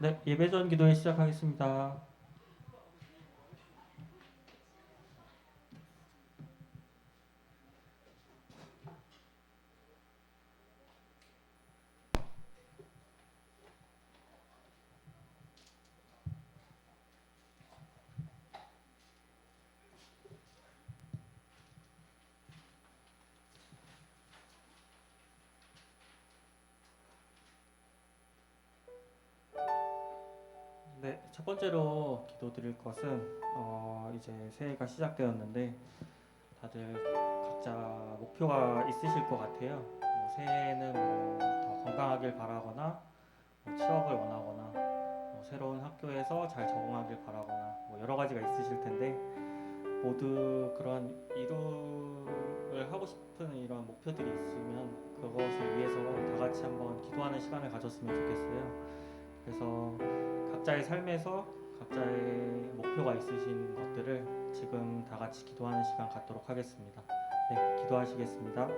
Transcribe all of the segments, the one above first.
네, 예배 전 기도회 시작하겠습니다. 네, 첫 번째로 기도드릴 것은 이제 새해가 시작되었는데 다들 각자 목표가 있으실 것 같아요. 새해에는 더 건강하길 바라거나 취업을 원하거나 새로운 학교에서 잘 적응하길 바라거나 여러 가지가 있으실 텐데 모두 그런 이루를 하고 싶은 이런 목표들이 있으면 그것을 위해서 다 같이 한번 기도하는 시간을 가졌으면 좋겠어요. 그래서 각자의 삶에서 각자의 목표가 있으신 것들을 지금 다 같이 기도하는 시간 갖도록 하겠습니다. 네, 기도하시겠습니다.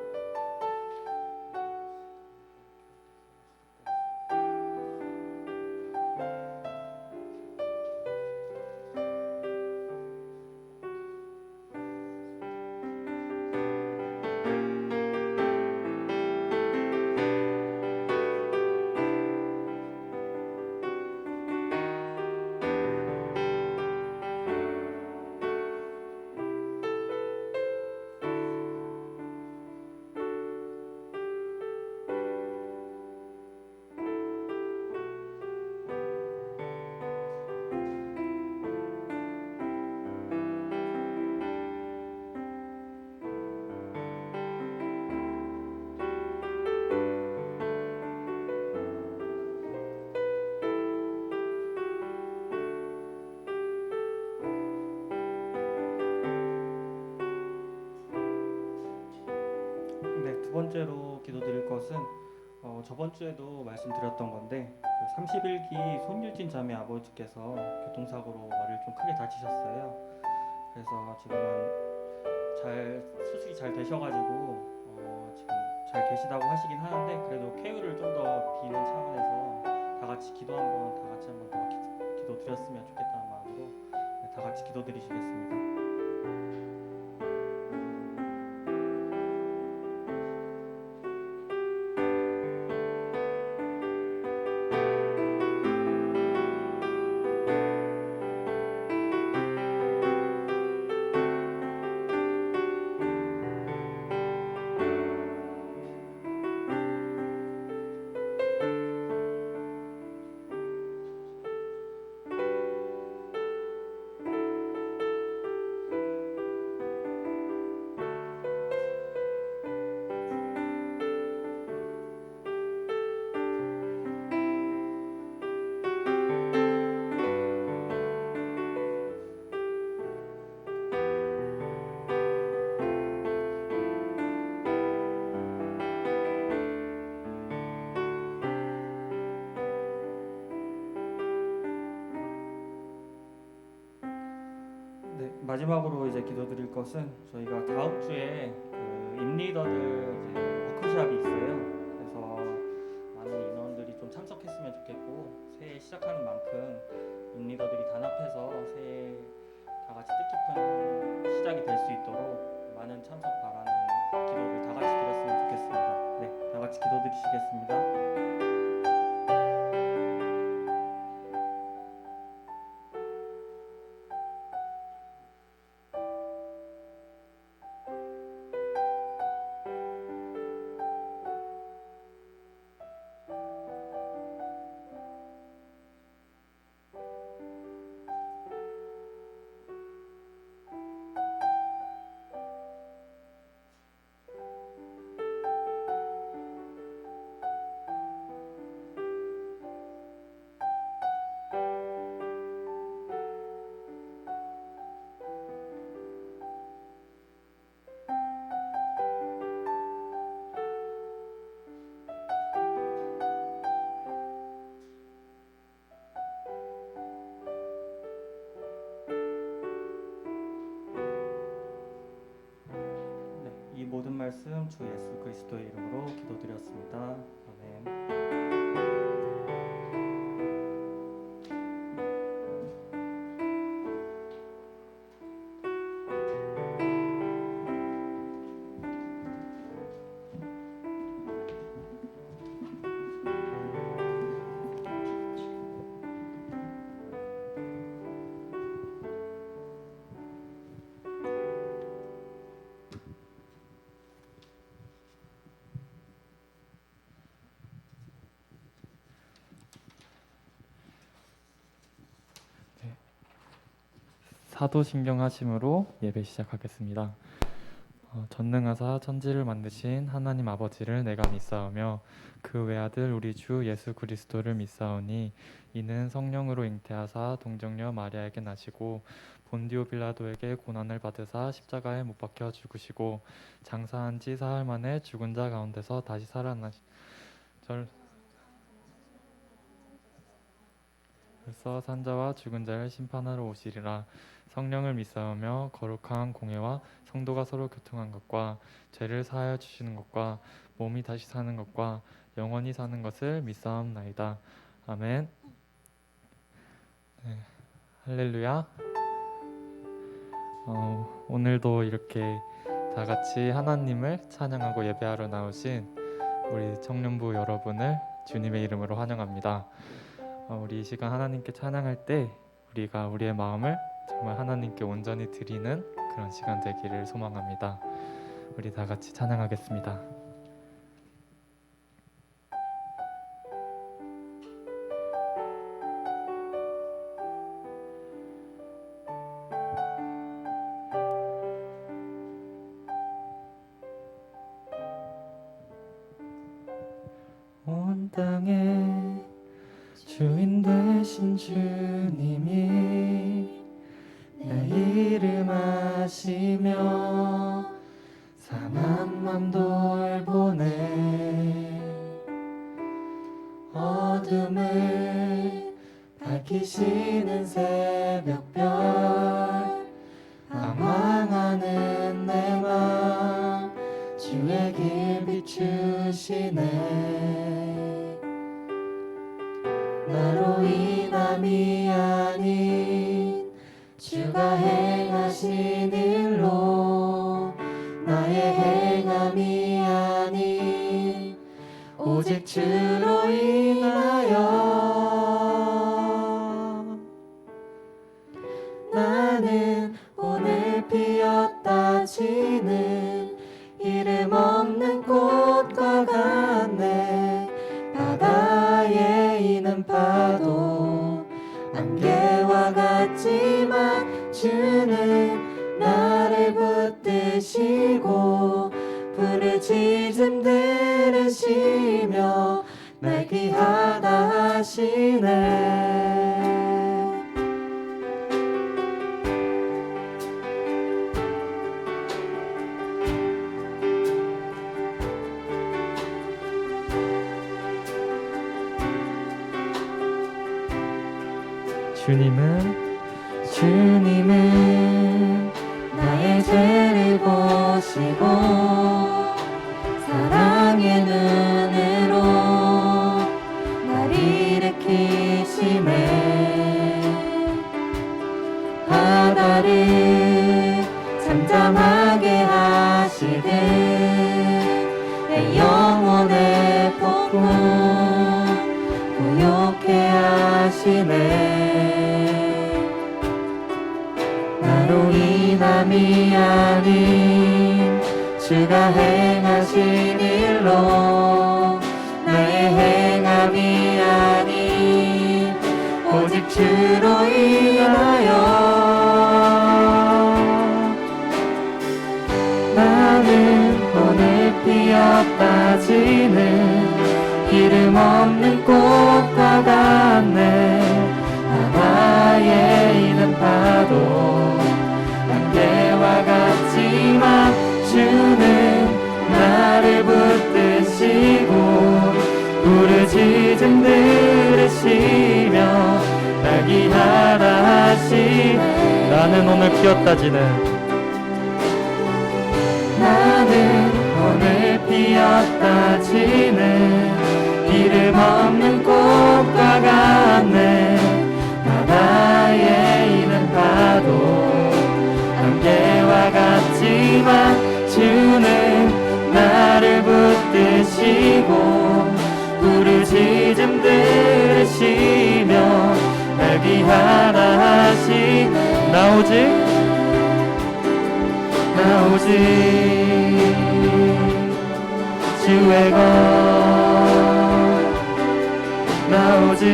네, 두 번째로 기도드릴 것은 저번 주에도 말씀드렸던 건데 그 31기 손유진 자매 아버지께서 교통사고로 머리를 좀 크게 다치셨어요. 그래서 지금은 잘 수술이 잘 되셔가지고 지금 잘 계시다고 하시긴 하는데 그래도 쾌유를 좀 더 비는 차원에서 다 같이 기도 한번 다 같이 한번 더 기도 드렸으면 좋겠다는 마음으로 다 같이 기도 드리시겠습니다. 네, 마지막으로 이제 기도드릴 것은 저희가 다음 주에 그 임리더들 이제 워크숍이 있어요. 그래서 많은 인원들이 좀 참석했으면 좋겠고 새해 시작하는 만큼 임리더들이 단합해서 새해 다 같이 뜻깊은 시작이 될 수 있도록 많은 참석 바라는 기도를 다 같이 드렸으면 좋겠습니다. 네, 다 같이 기도드리시겠습니다. 네, 이 모든 말씀 주 예수 그리스도의 이름으로 기도드렸습니다. 아멘. 사도신경 하심으로 예배 시작하겠습니다. 전능하사 천지를 만드신 하나님 아버지를 내가 믿사오며 그 외아들 우리 주 예수 그리스도를 믿사오니 이는 성령으로 잉태하사 동정녀 마리아에게 나시고 본디오 빌라도에게 고난을 받으사 십자가에 못 박혀 죽으시고 장사한 지 사흘 만에 죽은 자 가운데서 다시 벌써 산자와 죽은 자를 심판하러 오시리라. 성령을 믿사오며 거룩한 공회와 성도가 서로 교통한 것과 죄를 사하여 주시는 것과 몸이 다시 사는 것과 영원히 사는 것을 믿사옵나이다. 아멘. 네, 할렐루야. 오늘도 이렇게 다 같이 하나님을 찬양하고 예배하러 나오신 우리 청년부 여러분을 주님의 이름으로 환영합니다. 우리 이 시간 하나님께 찬양할 때 우리가 우리의 마음을 정말 하나님께 온전히 드리는 그런 시간 되기를 소망합니다. 우리 다 같이 찬양하겠습니다. 온 땅에 주인 되신 주님이 내 이름 아시며 상한 맘 돌보네. 어둠을 밝히시는 새벽별 방황하는 내 맘 주의 길 비추시네. 나로 인함이 아닌 주가 행하신 일로 나의 행함이 아닌 오직 주로 인하여 나는 오늘 피었다 지는 이름 없는 꽃과 같네. 바다에 있는 파도 안개와 같지만 주는 나를 붙드시고 부르짖음 들으시며 날 귀하다 하시네. 주님은 나의 죄를 보시고 사랑의 눈으로 날 일으키시네. 바다를 잠잠하게 하시듯 내 영혼의 폭풍 고요케 하시네. 나로 인함이 아닌 주가 행하신 일로 나의 행함이 아닌 오직 주로 인하여 나는 오늘 피었다 지는 이름 없는 꽃과 같네. 바다에 있는 파도 안개와 같지만 주는 나를 붙드시고 부르짖음 들으시며 날 귀하다 하시네. 나는 오늘 피었다 지는 이름 없는 꽃과 같네. 바다에 있는 파도 안개와 같지만 주는 나를 붙드시고 부르짖음 들으시며 날 귀하다 하시네. 나 오직 주의 것 나 오직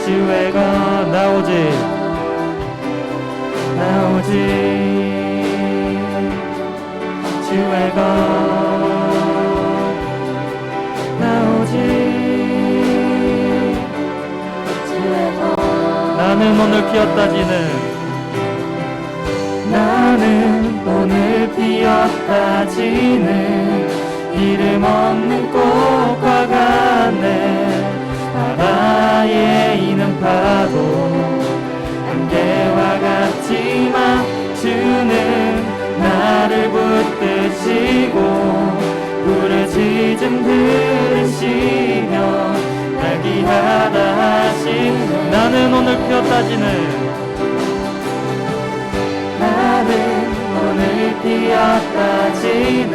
주의 것 나 오직 오직 주의 것 오직 주의 것 나는 오늘 피었다 지는 이름 없는 꽃과 같네 바다에 있는 파도 안개와 같지만 주는 나를 붙드시고 부르짖음 들으시며 날 귀하다 하시네 나는 오늘 피었다 지는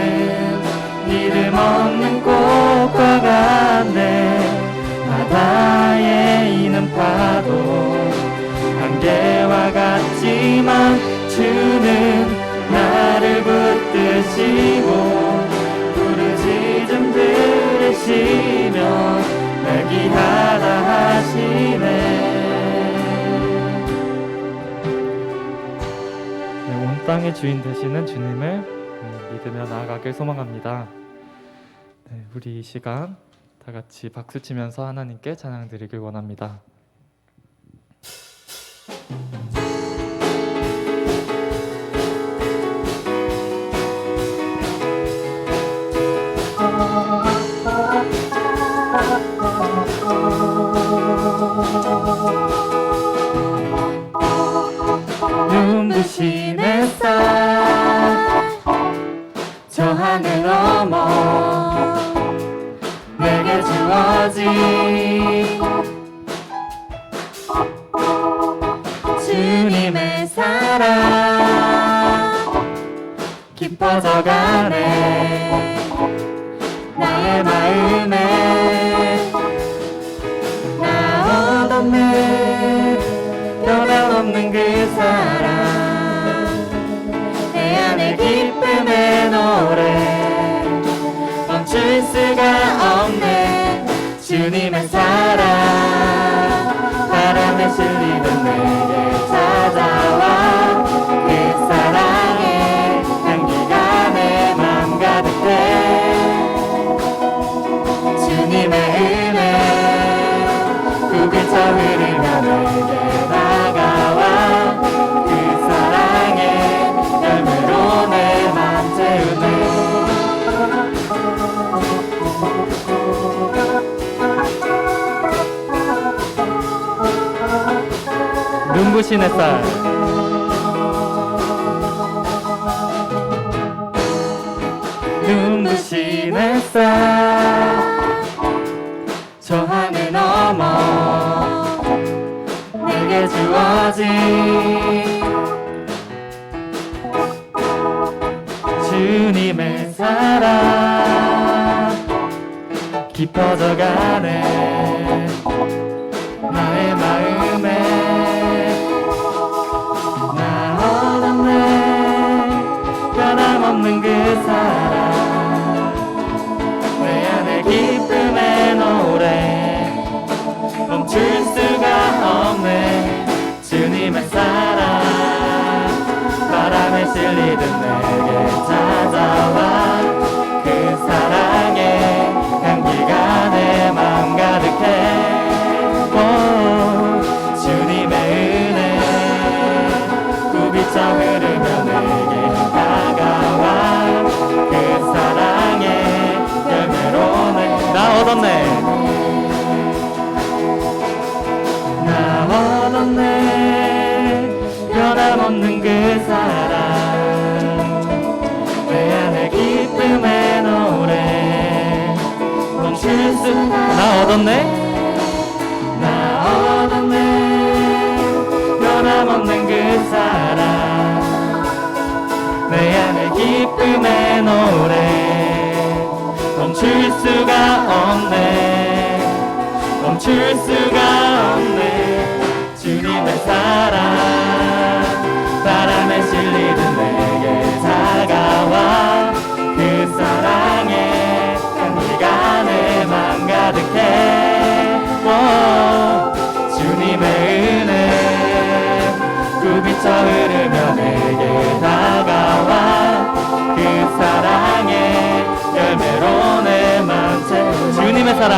이름 없는 꽃과 같네 바다에 있는 파도 안개와 같지만 주는 나를 붙드시고 부르짖음 들으시며 날 귀하다 하시네 온 땅의 주인 되시는 주님을 믿으며 나아가길 소망합니다. 네, 우리 이 시간 다 같이 박수 치면서 하나님께 찬양 드리길 원합니다. 눈부신 햇살 저 하늘 너머 내게 주어진 주님의 사랑 깊어져가네 나의 마음에 나 얻었네 변함없는 그 사랑 내 안에 기쁨의 노래 멈출 수가 없네 주님의 사랑 바람에 실리던 내게 찾아와 그 사랑의 향기가 내 맘 가득해 주님의 은혜 불빛처 흐르며 내게 다가와 그 사랑의 열매로 내 맘 채우네 눈부신 햇살 눈부신 햇살 저 하늘 넘어 내게 주어진 주님의 사랑 깊어져가네 나의 마음에 나 얻었네 변함없는 그 사랑 내 안에 기쁨의 노래 멈출 수가 없네 주님의 사랑 바람에 실리듯 내게 찾아와 그 사랑의 향기가 내 맘 가득해 주님의 은혜 구비쳐 흐르며 내게 다가와 그 사랑의 열매로 나 얻었네 나 얻었네 변함없는 그 사랑 내 안에 기쁨의 노래 멈출 수 나 얻었네 나 얻었네 변함없는 그 사랑 내 안에 기쁨의 노래 멈출 수가 없네 멈출 수가 없네 주님의 사랑 바람에 실리듯 내게 다가와 그 사랑의 향기가 내 맘 가득해 주님의 은혜 주님의 사랑,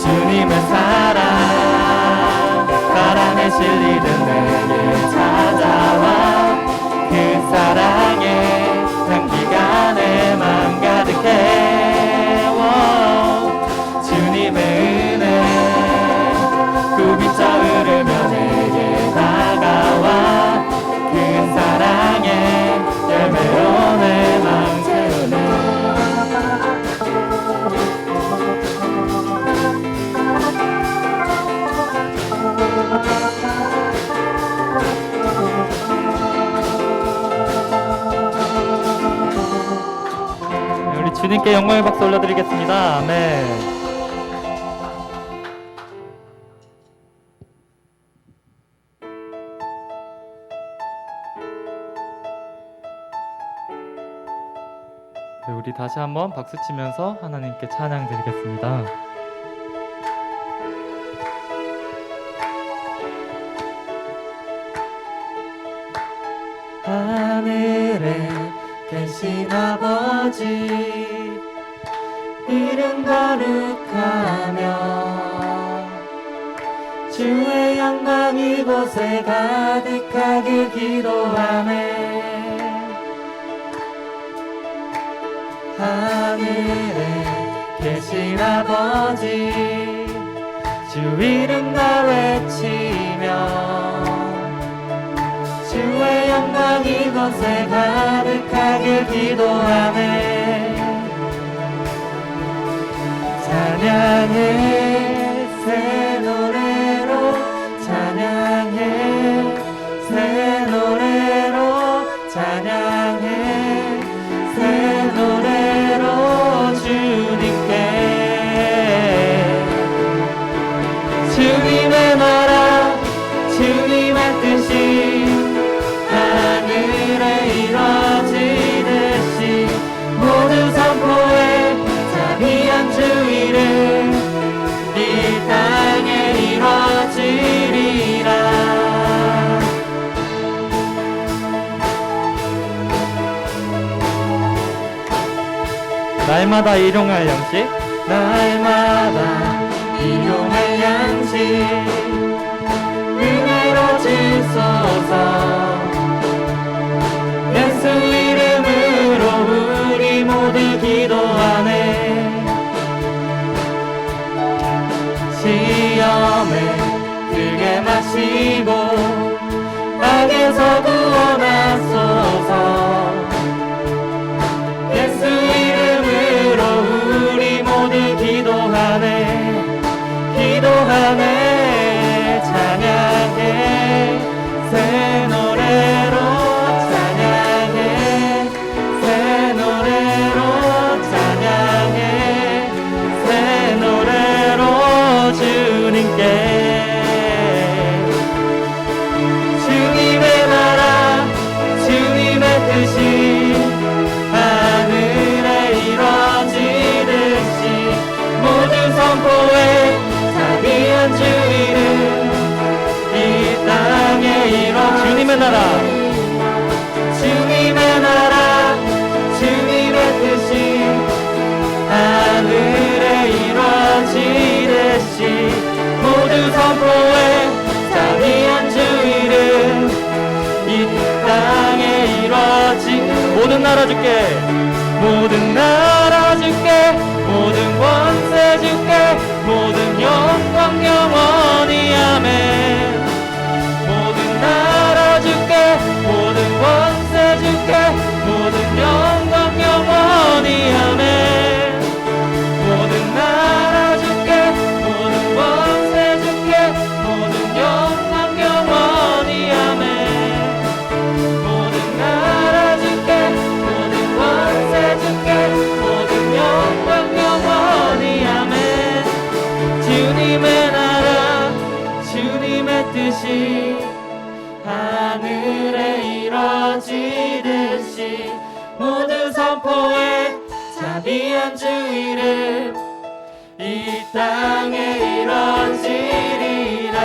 주님의 사랑, 바람에 실리듯 내게 찾아와 그 사랑에 단기간에 맘 가득해. 주님의 은혜 굽이쳐 흐르며 내게 다가와 그 사랑에 열매로 내 맘 채우네. 우리 주님께 영광의 박수 올려드리겠습니다. 아멘. 네, 우리 다시 한번 박수 치면서 하나님께 찬양 드리겠습니다. 하늘에 계신 아버지 이름 거룩하며 주의 영광 이곳에 가득하길 기도하네. 하늘에 계신 아버지 주 이름 다 외치며 주의 영광 이곳에 가득하길 기도하네. 찬양해 새 노래로 찬양해 새 노래로 찬양해 새 노래로 주님께. 주님의 나라 주님의 뜻이 하늘에 이루어지듯이 모두 선포해 자비한 주 이름 이 땅에 이루어지리라. 날마다 일용할 양식, 날마다 일용할 양식 은혜로 주소서. 예수 이름으로 우리 모두 기도하네. 시험에 들게 마시고 악에서 구원하소서. 예수 이름으로 우리 모두 기도하네. 기도하네. 찬양해 새 노래로 찬양해 새 노래로 찬양해 새 노래로 주님께. 주님의 나라 주님의 뜻이 하늘에 이루어지듯이 모두 선포해 자비한 주 이름 이 땅에 이루어. 주님의 나라 주님의 나라 주님의 뜻이 하늘에 이루어지듯이 모두 선포해 자비한 주 이름 이 땅에 이루어지. 모든 나라 주께 모든 나라 주께 모든 권세 주께 모든 영광 영원히 아멘. 모든 나라 주께 모든 권세 주께 모든 영광 영원히 아멘. 모든 나라 주께 모든 권세 주께 모든 영광 영원히 아멘. 모든 나라 주께 모든 권세 주께 모든 영광 영원히 아멘. 주님의 나라 주님의 뜻이 하늘에 이루어지듯이 모두 선포해 자비한 주 이름 이 땅에 이루어지리라.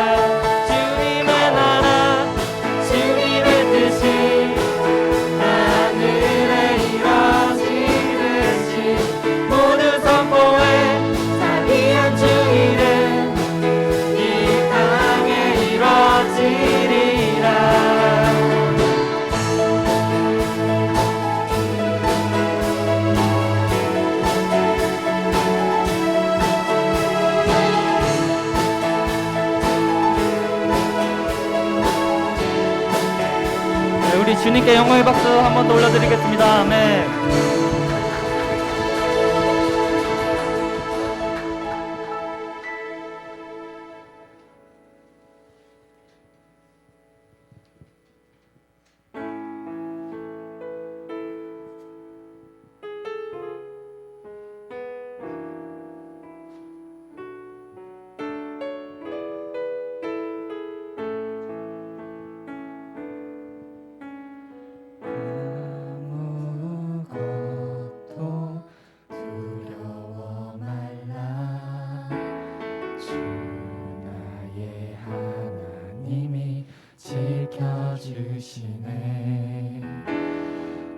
주님의 나라 주님의 뜻이 하늘에 이루어지듯이 모두 선포해 주님께 영광의 박수 한 번 더 올려드리겠습니다. 아멘. 아무것도 두려워 말라. 주 나의 하나님이 지켜주시네.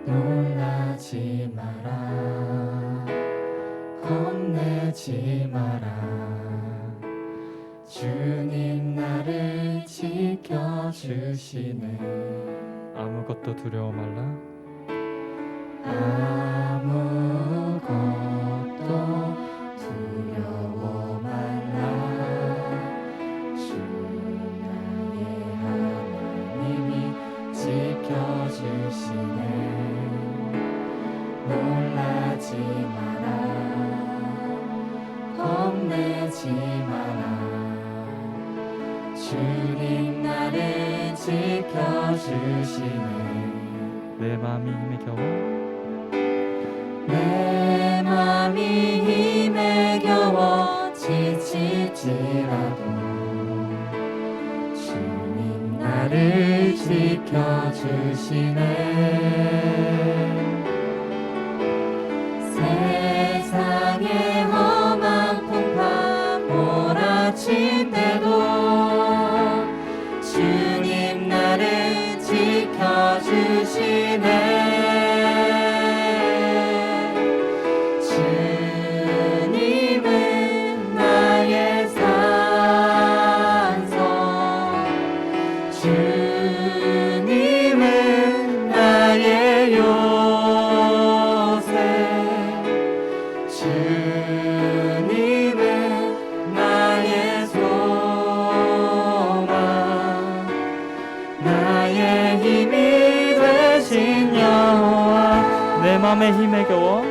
놀라지 마라. 겁내지 마라. 주님 나를 지켜주시네. 아무것도 두려워 말라. 아무것도 두려워 말라. 주 나의 하나님이 지켜주시네. 놀라지 마라. 겁내지 마라. 주님 나를 지켜주시네. 내 마음이 힘에 겨워 내 마음이 힘에 겨워 지칠지라도 주님 나를 지켜주시네. 세상의 험한 풍파 몰아친대도 주님 나를 지켜주시네. 주님은 나의 산성, 주님은 나의 요새, 주님은 나의 소망, 나의 힘이 되신 여호와. 내 맘에 힘에 겨워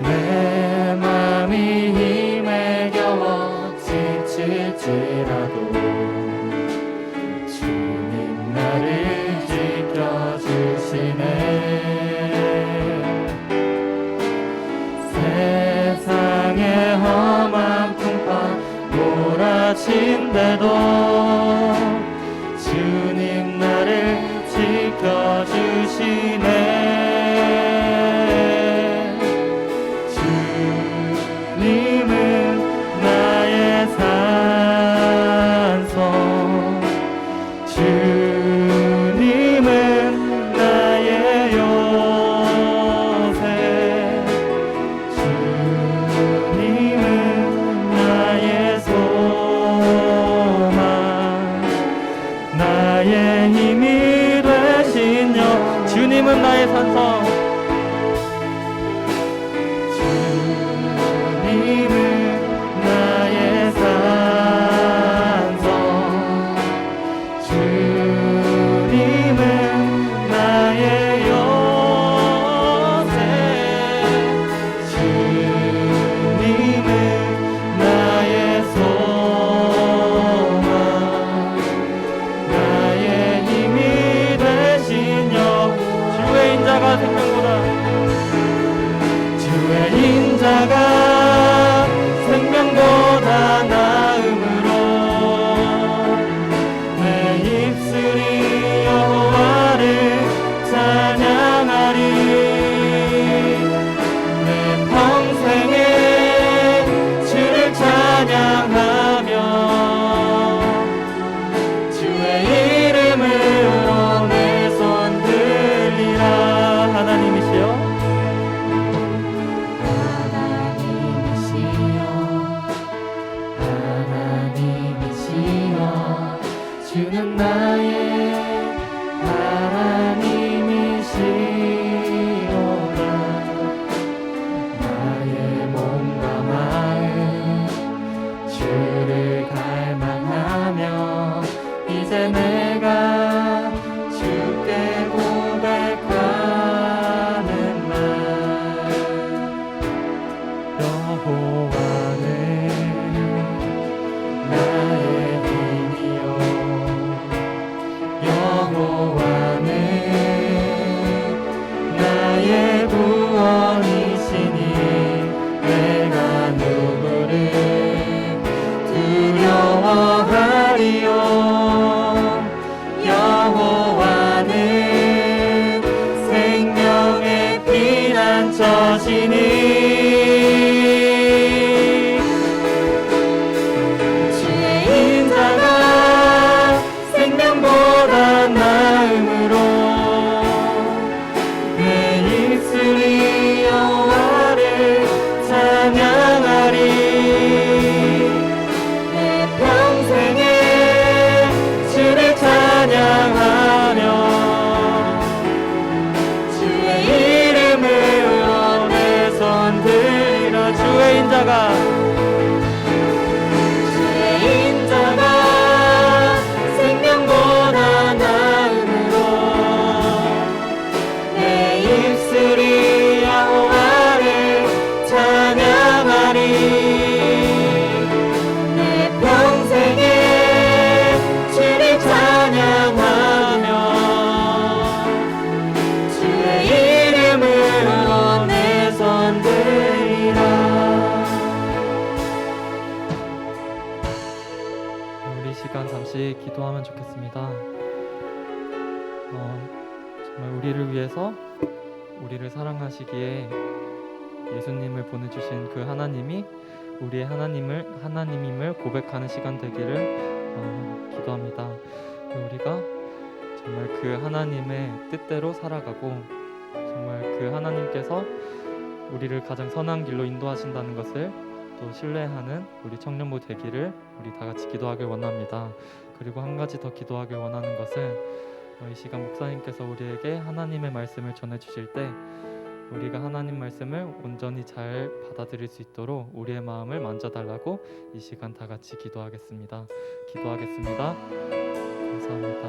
내 맘이 힘에 겨워 지칠지라도 주님 나를 지켜주시네. 세상의 험한 풍파 몰아친대도 주님 나를 지켜주시네. 주님은 나의 산성, 주님은 나의 요새, 주님은 나의 소망, 나의 힘이 되신 여. 주님은 나의 인도하시니 주의 인자가 생명보다 나음으로 내 입술이 여호와를 찬양하리. 내 평생에 주를 찬양하며 주의 이름으로 내 손 들리라. 주의 인자가 생명보다 나음으로 내 입술이 여호와를 찬양하리. 내 평생에 주를 찬양하며 주의 이름으로 내 손 들리라. 우리 시간 잠시 기도하면 좋겠습니다. 정말 우리를 위해서 우리를 사랑하시기에 예수님을 보내주신 그 하나님이 우리의 하나님임을 고백하는 시간 되기를 기도합니다. 우리가 정말 그 하나님의 뜻대로 살아가고 정말 그 하나님께서 우리를 가장 선한 길로 인도하신다는 것을 또 신뢰하는 우리 청년부 되기를 우리 다 같이 기도하길 원합니다. 그리고 한 가지 더 기도하길 원하는 것은 이 시간 목사님께서 우리에게 하나님의 말씀을 전해주실 때 우리가 하나님 말씀을 온전히 잘 받아들일 수 있도록 우리의 마음을 만져달라고 이 시간 다 같이 기도하겠습니다. 기도하겠습니다. 감사합니다.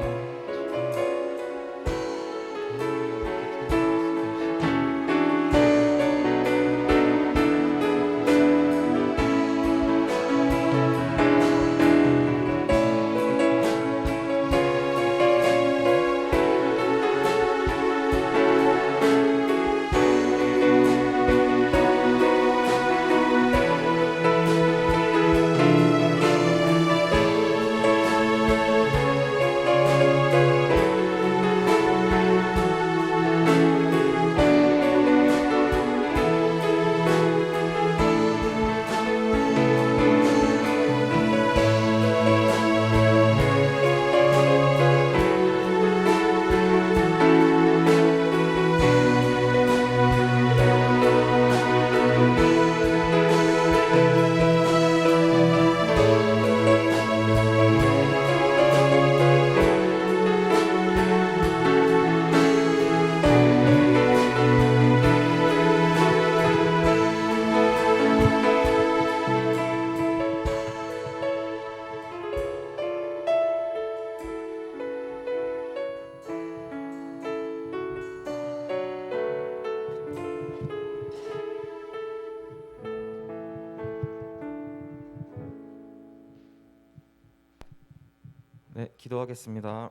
네, 기도하겠습니다.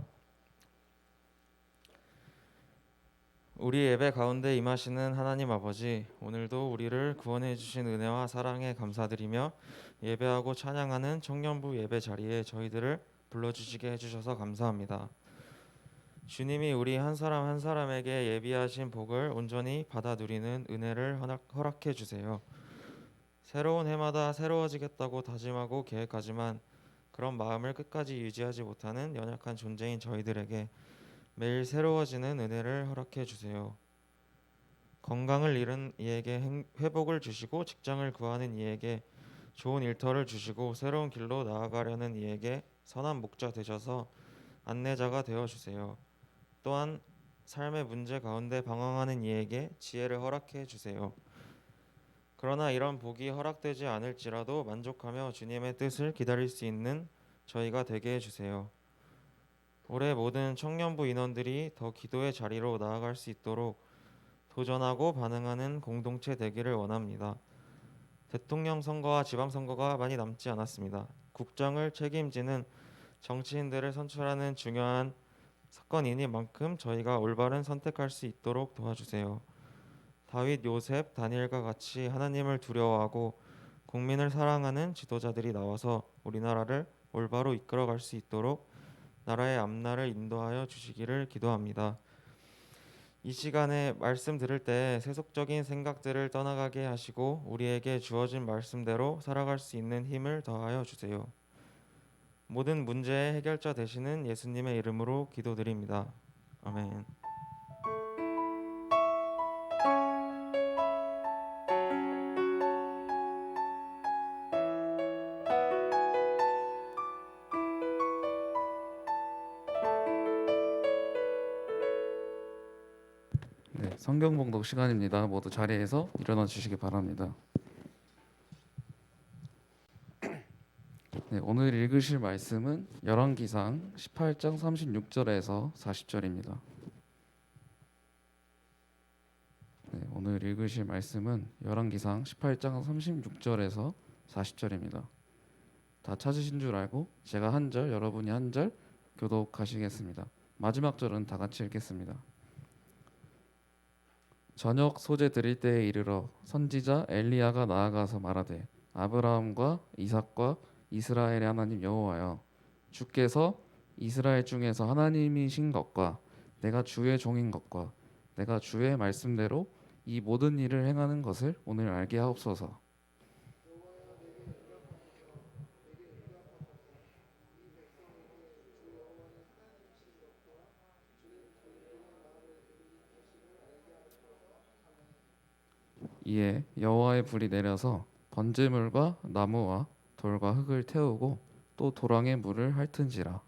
우리 예배 가운데 임하시는 하나님 아버지, 오늘도 우리를 구원해 주신 은혜와 사랑에 감사드리며 예배하고 찬양하는 청년부 예배 자리에 저희들을 불러주시게 해주셔서 감사합니다. 주님이 우리 한 사람 한 사람에게 예비하신 복을 온전히 받아 누리는 은혜를 허락해 주세요. 새로운 해마다 새로워지겠다고 다짐하고 계획하지만 그런 마음을 끝까지 유지하지 못하는 연약한 존재인 저희들에게 매일 새로워지는 은혜를 허락해 주세요. 건강을 잃은 이에게 회복을 주시고 직장을 구하는 이에게 좋은 일터를 주시고 새로운 길로 나아가려는 이에게 선한 목자 되셔서 안내자가 되어 주세요. 또한 삶의 문제 가운데 방황하는 이에게 지혜를 허락해 주세요. 그러나 이런 복이 허락되지 않을지라도 만족하며 주님의 뜻을 기다릴 수 있는 저희가 되게 해주세요. 올해 모든 청년부 인원들이 더 기도의 자리로 나아갈 수 있도록 도전하고 반응하는 공동체 되기를 원합니다. 대통령 선거와 지방선거가 많이 남지 않았습니다. 국정을 책임지는 정치인들을 선출하는 중요한 사건이니만큼 저희가 올바른 선택할 수 있도록 도와주세요. 다윗, 요셉, 다니엘과 같이 하나님을 두려워하고 국민을 사랑하는 지도자들이 나와서 우리나라를 올바로 이끌어갈 수 있도록 나라의 앞날을 인도하여 주시기를 기도합니다. 이 시간에 말씀 들을 때 세속적인 생각들을 떠나가게 하시고 우리에게 주어진 말씀대로 살아갈 수 있는 힘을 더하여 주세요. 모든 문제의 해결자 되시는 예수님의 이름으로 기도드립니다. 아멘. 네, 성경 봉독 시간입니다. 모두 자리에서 일어나 주시기 바랍니다. 네, 오늘 읽으실 말씀은 열왕기상 18장 36절에서 40절입니다. 네, 오늘 읽으실 말씀은 열왕기상 18장 36절에서 40절입니다. 다 찾으신 줄 알고 제가 한 절, 여러분이 한 절 교독하시겠습니다. 마지막 절은 다 같이 읽겠습니다. 저녁 소재 드릴 때에 이르러 선지자 엘리야가 나아가서 말하되 아브라함과 이삭과 이스라엘의 하나님 여호와여, 주께서 이스라엘 중에서 하나님이신 것과 내가 주의 종인 것과 내가 주의 말씀대로 이 모든 일을 행하는 것을 오늘 알게 하옵소서. 이에 여호와의 불이 내려서 번제물과 나무와 돌과 흙을 태우고 또 도랑에 물을 핥은지라.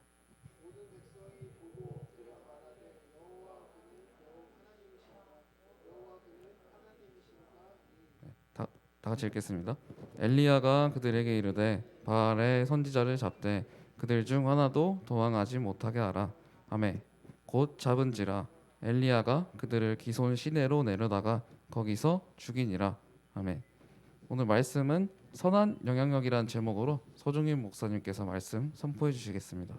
다 같이 읽겠습니다. 엘리야가 그들에게 이르되 바알의 선지자를 잡되 그들 중 하나도 도망하지 못하게 하라. 아멘. 곧 잡은지라. 엘리야가 그들을 기손 시내로 내려다가 거기서 죽이니라. 아멘. 오늘 말씀은 선한 영향력이라는 제목으로 서중인 목사님께서 말씀 선포해 주시겠습니다.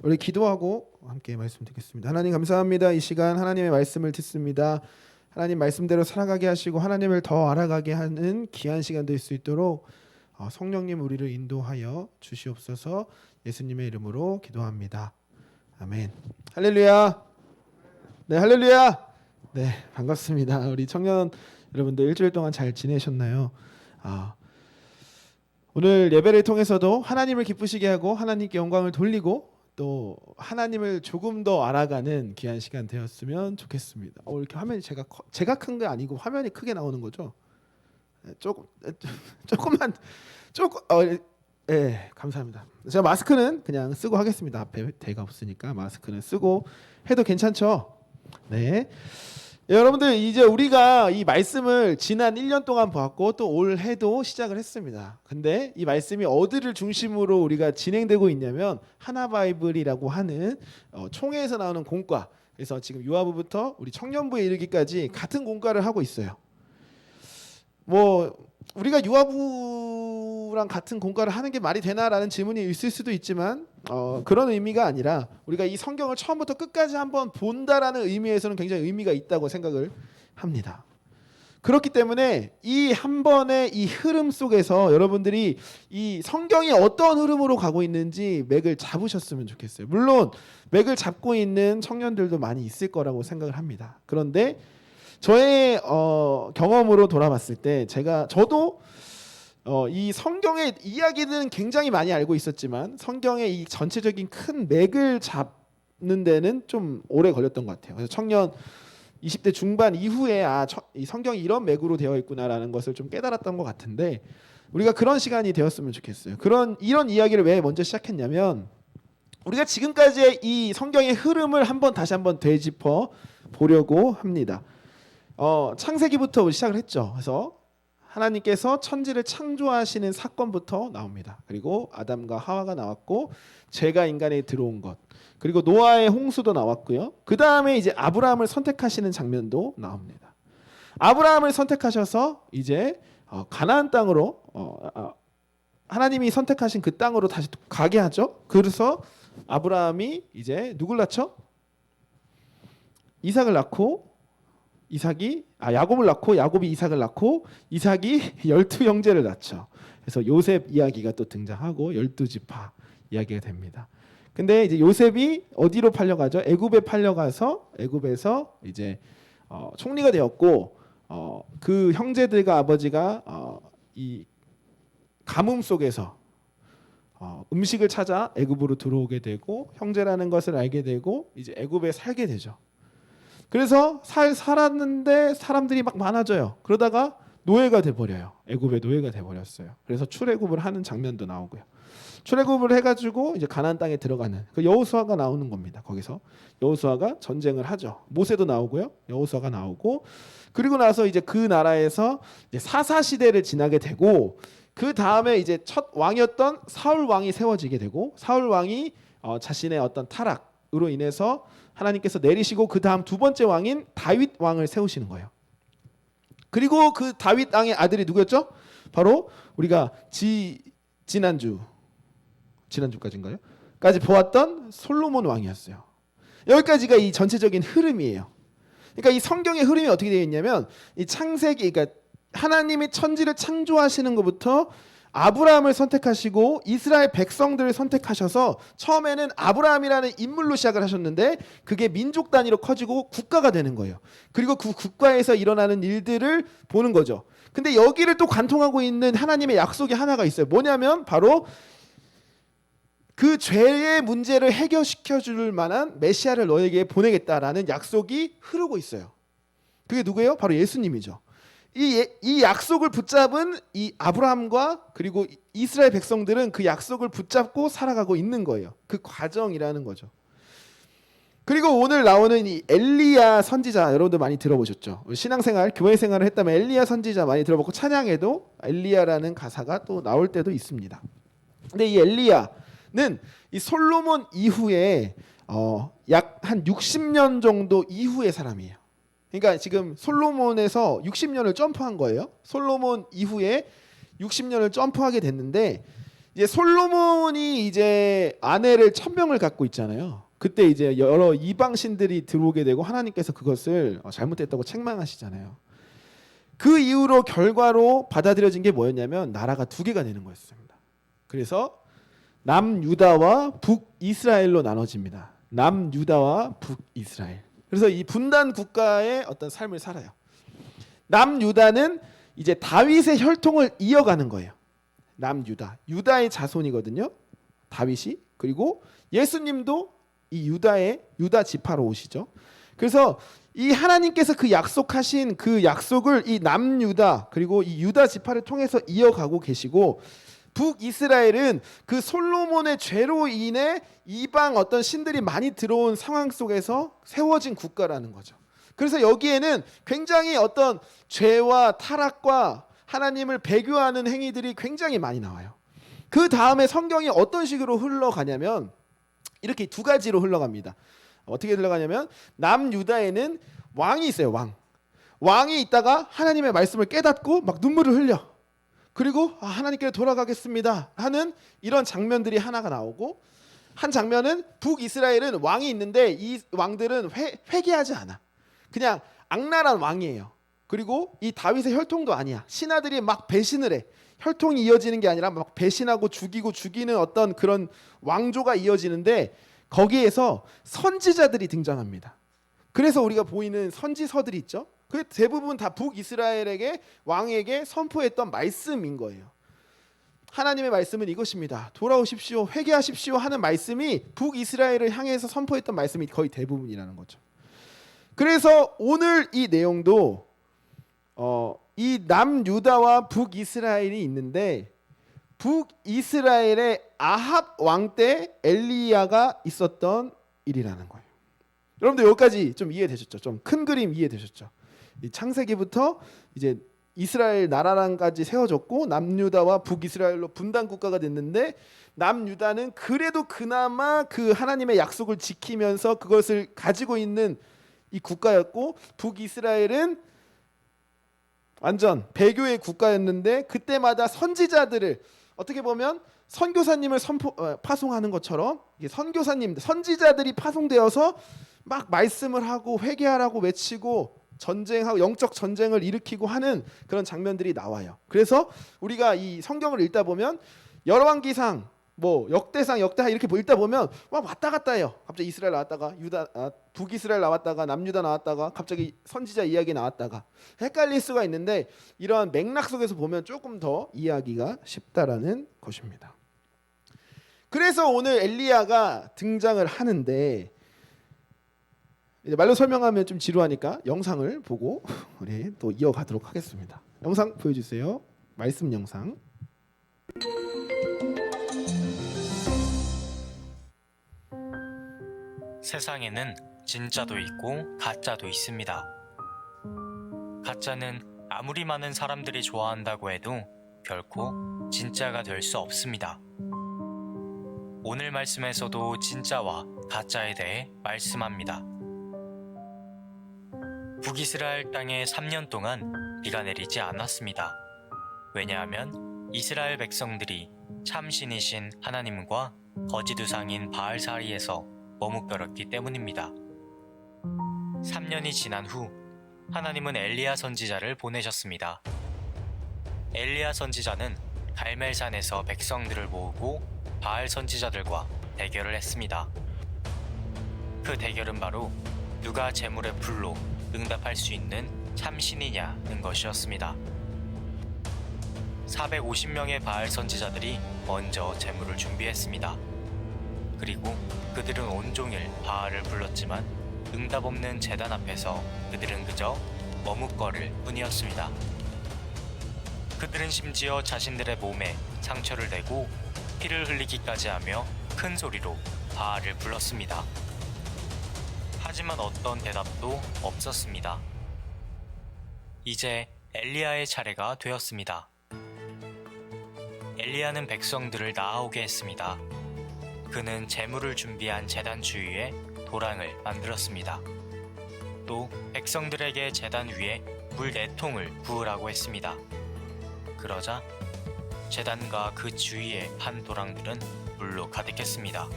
우리 기도하고 함께 말씀 듣겠습니다. 하나님 감사합니다. 이 시간 하나님의 말씀을 듣습니다. 하나님 말씀대로 살아가게 하시고 하나님을 더 알아가게 하는 귀한 시간 될 수 있도록 성령님 우리를 인도하여 주시옵소서. 예수님의 이름으로 기도합니다. 아멘. 할렐루야. 네, 할렐루야. 네, 반갑습니다. 우리 청년 여러분들 일주일 동안 잘 지내셨나요? 오늘 예배를 통해서도 하나님을 기쁘시게 하고 하나님께 영광을 돌리고 또 하나님을 조금 더 알아가는 귀한 시간 되었으면 좋겠습니다. 이렇게 화면이 제가 큰 게 아니고 화면이 크게 나오는 거죠? 조금만 감사합니다. 제가 마스크는 그냥 쓰고 하겠습니다. 앞에 대가 없으니까 마스크는 쓰고 해도 괜찮죠? 네. 여러분들 이제 우리가 이 말씀을 지난 1년 동안 보았고 또 올해도 시작을 했습니다. 근데 이 말씀이 어디를 중심으로 우리가 진행되고 있냐면 하나바이블이라고 하는 총회에서 나오는 공과, 그래서 지금 유아부부터 우리 청년부에 이르기까지 같은 공과를 하고 있어요. 뭐 우리가 유아부랑 같은 공과를 하는 게 말이 되나라는 질문이 있을 수도 있지만 그런 의미가 아니라 우리가 이 성경을 처음부터 끝까지 한번 본다라는 의미에서는 굉장히 의미가 있다고 생각을 합니다. 그렇기 때문에 이 한 번의 이 흐름 속에서 여러분들이 이 성경이 어떤 흐름으로 가고 있는지 맥을 잡으셨으면 좋겠어요. 물론 맥을 잡고 있는 청년들도 많이 있을 거라고 생각을 합니다. 그런데 저의 경험으로 돌아봤을 때 저도 이 성경의 이야기들은 굉장히 많이 알고 있었지만 성경의 이 전체적인 큰 맥을 잡는 데는 좀 오래 걸렸던 것 같아요. 그래서 청년 20대 중반 이후에 이 성경이 이런 맥으로 되어 있구나라는 것을 좀 깨달았던 것 같은데 우리가 그런 시간이 되었으면 좋겠어요. 이런 이야기를 왜 먼저 시작했냐면 우리가 지금까지의 이 성경의 흐름을 다시 한번 되짚어 보려고 합니다. 창세기부터 시작을 했죠. 그래서 하나님께서 천지를 창조하시는 사건부터 나옵니다. 그리고 아담과 하와가 나왔고 죄가 인간에 들어온 것, 그리고 노아의 홍수도 나왔고요. 그 다음에 이제 아브라함을 선택하시는 장면도 나옵니다. 아브라함을 선택하셔서 이제 가나안 땅으로 하나님이 선택하신 그 땅으로 다시 가게 하죠. 그래서 아브라함이 이제 누굴 낳죠? 이삭을 낳고 야곱을 낳고 야곱이 이삭을 낳고 이삭이 12형제를 낳죠. 그래서 요셉 이야기가 또 등장하고 12지파 이야기가 됩니다. 근데 이제 요셉이 어디로 팔려가죠? 애굽에 팔려가서 애굽에서 이제 총리가 되었고 그 형제들과 아버지가 이 가뭄 속에서 음식을 찾아 애굽으로 들어오게 되고 형제라는 것을 알게 되고 이제 애굽에 살게 되죠. 그래서 살았는데 사람들이 막 많아져요. 그러다가 노예가 돼버려요. 애굽의 노예가 돼버렸어요. 그래서 출애굽을 하는 장면도 나오고요. 출애굽을 해가지고 이제 가나안 땅에 들어가는 그 여호수아가 나오는 겁니다. 거기서 여호수아가 전쟁을 하죠. 모세도 나오고요. 여호수아가 나오고 그리고 나서 이제 그 나라에서 이제 사사 시대를 지나게 되고 그 다음에 이제 첫 왕이었던 사울 왕이 세워지게 되고 사울 왕이 자신의 어떤 타락으로 인해서 하나님께서 내리시고 그 다음 두 번째 왕인 다윗 왕을 세우시는 거예요. 그리고 그 다윗 왕의 아들이 누구였죠? 바로 우리가 지난주까지인가요? 까지 보았던 솔로몬 왕이었어요. 여기까지가 이 전체적인 흐름이에요. 그러니까 이 성경의 흐름이 어떻게 되어 있냐면 이 창세기, 그러니까 하나님이 천지를 창조하시는 것부터 아브라함을 선택하시고 이스라엘 백성들을 선택하셔서 처음에는 아브라함이라는 인물로 시작을 하셨는데 그게 민족 단위로 커지고 국가가 되는 거예요. 그리고 그 국가에서 일어나는 일들을 보는 거죠. 근데 여기를 또 관통하고 있는 하나님의 약속이 하나가 있어요. 뭐냐면 바로 그 죄의 문제를 해결시켜 줄 만한 메시아를 너에게 보내겠다라는 약속이 흐르고 있어요. 그게 누구예요? 바로 예수님이죠. 이 약속을 붙잡은 이 아브라함과 그리고 이스라엘 백성들은 그 약속을 붙잡고 살아가고 있는 거예요. 그 과정이라는 거죠. 그리고 오늘 나오는 이 엘리야 선지자 여러분들 많이 들어보셨죠? 신앙생활, 교회 생활을 했다면 엘리야 선지자 많이 들어봤고 찬양에도 엘리야라는 가사가 또 나올 때도 있습니다. 근데 이 엘리야는 이 솔로몬 이후에 약 한 60년 정도 이후의 사람이에요. 그러니까 지금 솔로몬에서 60년을 점프한 거예요. 솔로몬 이후에 60년을 점프하게 됐는데 이제 솔로몬이 이제 아내를 1000명을 갖고 있잖아요. 그때 이제 여러 이방 신들이 들어오게 되고 하나님께서 그것을 잘못됐다고 책망하시잖아요. 그 이후로 결과로 받아들여진 게 뭐였냐면 나라가 두 개가 되는 거였습니다. 그래서 남유다와 북이스라엘로 나눠집니다. 남유다와 북이스라엘. 그래서 이 분단 국가의 어떤 삶을 살아요. 남유다는 이제 다윗의 혈통을 이어가는 거예요. 남유다, 유다의 자손이거든요. 다윗이. 그리고 예수님도 이 유다 지파로 오시죠. 그래서 이 하나님께서 그 약속하신 그 약속을 이 남유다 그리고 이 유다 지파를 통해서 이어가고 계시고 북이스라엘은 그 솔로몬의 죄로 인해 이방 어떤 신들이 많이 들어온 상황 속에서 세워진 국가라는 거죠. 그래서 여기에는 굉장히 어떤 죄와 타락과 하나님을 배교하는 행위들이 굉장히 많이 나와요. 그 다음에 성경이 어떤 식으로 흘러가냐면 이렇게 두 가지로 흘러갑니다. 어떻게 흘러가냐면 남유다에는 왕이 있어요. 왕이 있다가 하나님의 말씀을 깨닫고 막 눈물을 흘려. 그리고 하나님께 돌아가겠습니다 하는 이런 장면들이 하나가 나오고 한 장면은 북이스라엘은 왕이 있는데 이 왕들은 회개하지 않아. 그냥 악랄한 왕이에요. 그리고 이 다윗의 혈통도 아니야. 신하들이 막 배신을 해. 혈통이 이어지는 게 아니라 막 배신하고 죽이는 어떤 그런 왕조가 이어지는데 거기에서 선지자들이 등장합니다. 그래서 우리가 보이는 선지서들이 있죠. 그 대부분 다 북이스라엘에게 왕에게 선포했던 말씀인 거예요. 하나님의 말씀은 이것입니다. 돌아오십시오, 회개하십시오 하는 말씀이 북이스라엘을 향해서 선포했던 말씀이 거의 대부분이라는 거죠. 그래서 오늘 이 내용도 이 남유다와 북이스라엘이 있는데 북이스라엘의 아합 왕 때 엘리야가 있었던 일이라는 거예요. 여러분들 여기까지 좀 이해되셨죠? 좀 큰 그림 이해되셨죠? 이 창세기부터 이제 이스라엘 나라랑까지 세워졌고 남유다와 북이스라엘로 분단 국가가 됐는데 남유다는 그래도 그나마 그 하나님의 약속을 지키면서 그것을 가지고 있는 이 국가였고 북이스라엘은 완전 배교의 국가였는데 그때마다 선지자들을 어떻게 보면 선교사님을 파송하는 것처럼 선교사님, 선지자들이 파송되어서 막 말씀을 하고 회개하라고 외치고 전쟁하고 영적 전쟁을 일으키고 하는 그런 장면들이 나와요. 그래서 우리가 이 성경을 읽다 보면 열왕기상, 뭐 역대상, 역대하 이렇게 읽다 보면 막 왔다 갔다 해요. 갑자기 이스라엘 나왔다가 북이스라엘 나왔다가 남유다 나왔다가 갑자기 선지자 이야기 나왔다가 헷갈릴 수가 있는데 이러한 맥락 속에서 보면 조금 더 이해하기가 쉽다라는 것입니다. 그래서 오늘 엘리야가 등장을 하는데 이제 말로 설명하면 좀 지루하니까 영상을 보고 우리 또 이어가도록 하겠습니다. 영상 보여주세요. 말씀 영상. 세상에는 진짜도 있고 가짜도 있습니다. 가짜는 아무리 많은 사람들이 좋아한다고 해도 결코 진짜가 될 수 없습니다. 오늘 말씀에서도 진짜와 가짜에 대해 말씀합니다. 북이스라엘 땅에 3년 동안 비가 내리지 않았습니다. 왜냐하면 이스라엘 백성들이 참신이신 하나님과 거짓 우상인 바알 사이에서 머뭇거렸기 때문입니다. 3년이 지난 후 하나님은 엘리야 선지자를 보내셨습니다. 엘리야 선지자는 갈멜산에서 백성들을 모으고 바알 선지자들과 대결을 했습니다. 그 대결은 바로 누가 제물의 불로 응답할 수 있는 참신이냐는 것이었습니다. 450명의 바알 선지자들이 먼저 제물을 준비했습니다. 그리고 그들은 온종일 바알을 불렀지만 응답 없는 제단 앞에서 그들은 그저 머뭇거릴 뿐이었습니다. 그들은 심지어 자신들의 몸에 상처를 내고 피를 흘리기까지 하며 큰 소리로 바알을 불렀습니다. 하지만 어떤 대답도 없었습니다. 이제 엘리야의 차례가 되었습니다. 엘리야는 백성들을 나아오게 했습니다. 그는 제물을 준비한 제단 주위에 도랑을 만들었습니다. 또 백성들에게 제단 위에 물 4통을 부으라고 했습니다. 그러자 제단과 그 주위의 판 도랑들은 물로 가득했습니다.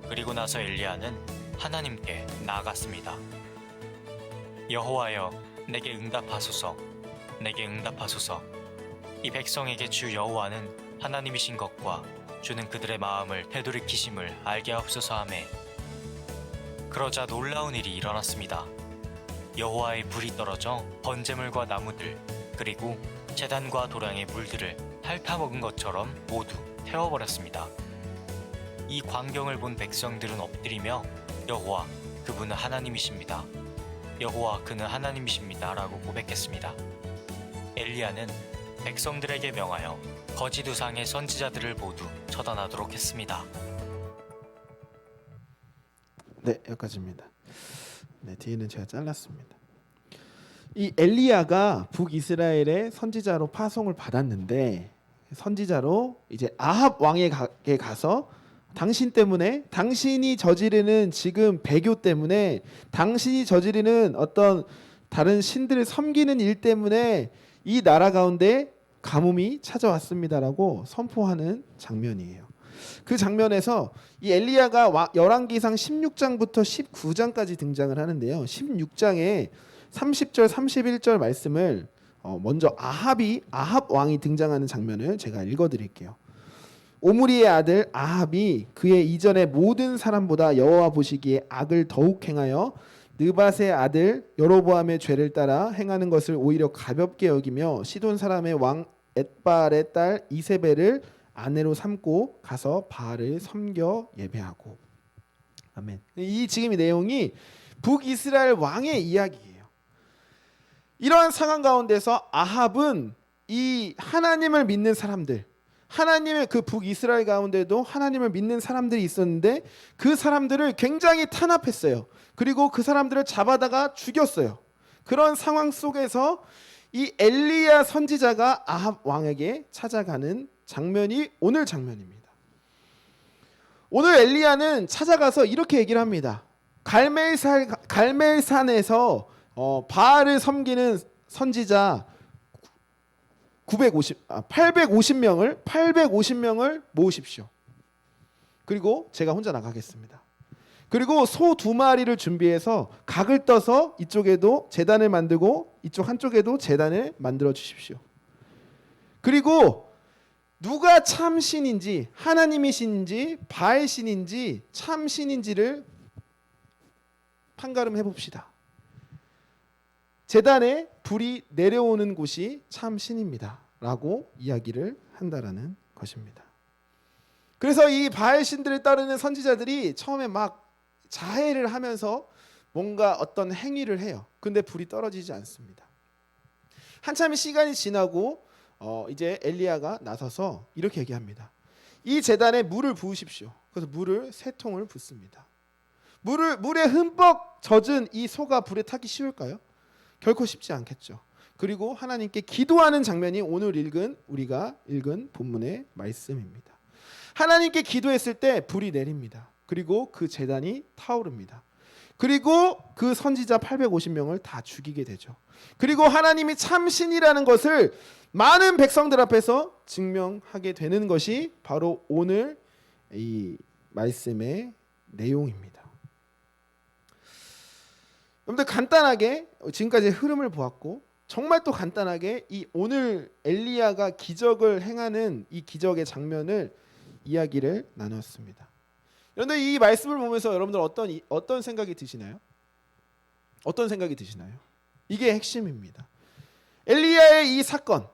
그리고 나서 엘리야는 하나님께 나아갔습니다. 여호와여, 내게 응답하소서, 내게 응답하소서. 이 백성에게 주 여호와는 하나님이신 것과 주는 그들의 마음을 되돌이키심을 알게 하옵소서 하매. 그러자 놀라운 일이 일어났습니다. 여호와의 불이 떨어져 번제물과 나무들 그리고 제단과 도량의 물들을 핥아먹은 것처럼 모두 태워버렸습니다. 이 광경을 본 백성들은 엎드리며 여호와, 그분은 하나님이십니다. 여호와, 그는 하나님이십니다 라고 고백했습니다. 엘리야는 백성들에게 명하여 거짓 우상의 선지자들을 모두 처단하도록 했습니다. 네, 여기까지입니다. 네, 뒤에는 제가 잘랐습니다. 이 엘리야가 북이스라엘의 선지자로 파송을 받았는데 선지자로 이제 아합 왕에게 가서 당신 때문에, 당신이 저지르는 지금 배교 때문에, 당신이 저지르는 어떤 다른 신들을 섬기는 일 때문에 이 나라 가운데 가뭄이 찾아왔습니다라고 선포하는 장면이에요. 그 장면에서 이 엘리야가 열왕기상 16장부터 19장까지 등장을 하는데요. 16장에 30절 31절 말씀을 먼저 아합 왕이 등장하는 장면을 제가 읽어드릴게요. 오므리의 아들 아합이 그의 이전의 모든 사람보다 여호와 보시기에 악을 더욱 행하여 느밧의 아들 여로보암의 죄를 따라 행하는 것을 오히려 가볍게 여기며 시돈 사람의 왕 엣바알의 딸 이세벨을 아내로 삼고 가서 바알을 섬겨 예배하고. 아멘. 지금 이 내용이 북이스라엘 왕의 이야기예요. 이러한 상황 가운데서 아합은 이 하나님을 믿는 사람들, 하나님의 그 북이스라엘 가운데도 하나님을 믿는 사람들이 있었는데 그 사람들을 굉장히 탄압했어요. 그리고 그 사람들을 잡아다가 죽였어요. 그런 상황 속에서 이 엘리야 선지자가 아합 왕에게 찾아가는 장면이 오늘 장면입니다. 오늘 엘리야는 찾아가서 이렇게 얘기를 합니다. 갈멜산에서 바알을 섬기는 선지자 850명을 모으십시오. 그리고 제가 혼자 나가겠습니다. 그리고 소 2마리를 준비해서 각을 떠서 이쪽에도 제단을 만들고 이쪽 한쪽에도 제단을 만들어 주십시오. 그리고 누가 참 신인지, 하나님이 신인지 바알 신인지 참 신인지를 판가름해 봅시다. 제단에 불이 내려오는 곳이 참 신입니다 라고 이야기를 한다라는 것입니다. 그래서 이 바알 신들을 따르는 선지자들이 처음에 막 자해를 하면서 뭔가 어떤 행위를 해요. 근데 불이 떨어지지 않습니다. 한참의 시간이 지나고 이제 엘리야가 나서서 이렇게 얘기합니다. 이 제단에 물을 부으십시오. 그래서 물을 3통을 붓습니다. 물에 흠뻑 젖은 이 소가 불에 타기 쉬울까요? 결코 쉽지 않겠죠. 그리고 하나님께 기도하는 장면이 오늘 우리가 읽은 본문의 말씀입니다. 하나님께 기도했을 때 불이 내립니다. 그리고 그 제단이 타오릅니다. 그리고 그 선지자 850명을 다 죽이게 되죠. 그리고 하나님이 참신이라는 것을 많은 백성들 앞에서 증명하게 되는 것이 바로 오늘 이 말씀의 내용입니다. 여러분들 간단하게 지금까지 흐름을 보았고 정말 또 간단하게 이 오늘 엘리야가 기적을 행하는 이 기적의 장면을 이야기를 나눴습니다. 그런데 이 말씀을 보면서 여러분들 어떤 생각이 드시나요? 어떤 생각이 드시나요? 이게 핵심입니다. 엘리야의 이 사건,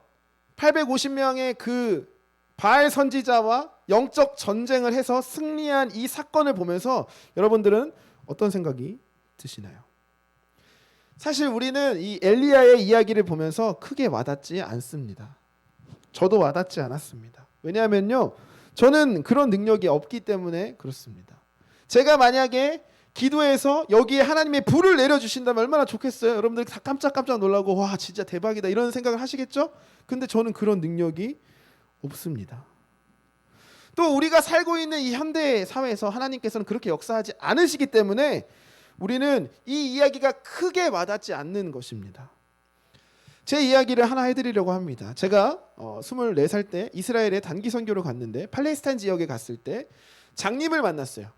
850명의 그 바알 선지자와 영적 전쟁을 해서 승리한 이 사건을 보면서 여러분들은 어떤 생각이 드시나요? 사실 우리는 이 엘리야의 이야기를 보면서 크게 와닿지 않습니다. 저도 와닿지 않았습니다. 왜냐하면요, 저는 그런 능력이 없기 때문에 그렇습니다. 제가 만약에 기도해서 여기에 하나님의 불을 내려주신다면 얼마나 좋겠어요. 여러분들 다 깜짝깜짝 놀라고 와 진짜 대박이다 이런 생각을 하시겠죠? 근데 저는 그런 능력이 없습니다. 또 우리가 살고 있는 이 현대 사회에서 하나님께서는 그렇게 역사하지 않으시기 때문에 우리는 이 이야기가 크게 와닿지 않는 것입니다. 제 이야기를 하나 해드리려고 합니다. 제가 24살 때 이스라엘에 단기 선교를 갔는데 팔레스타인 지역에 갔을 때 장님을 만났어요.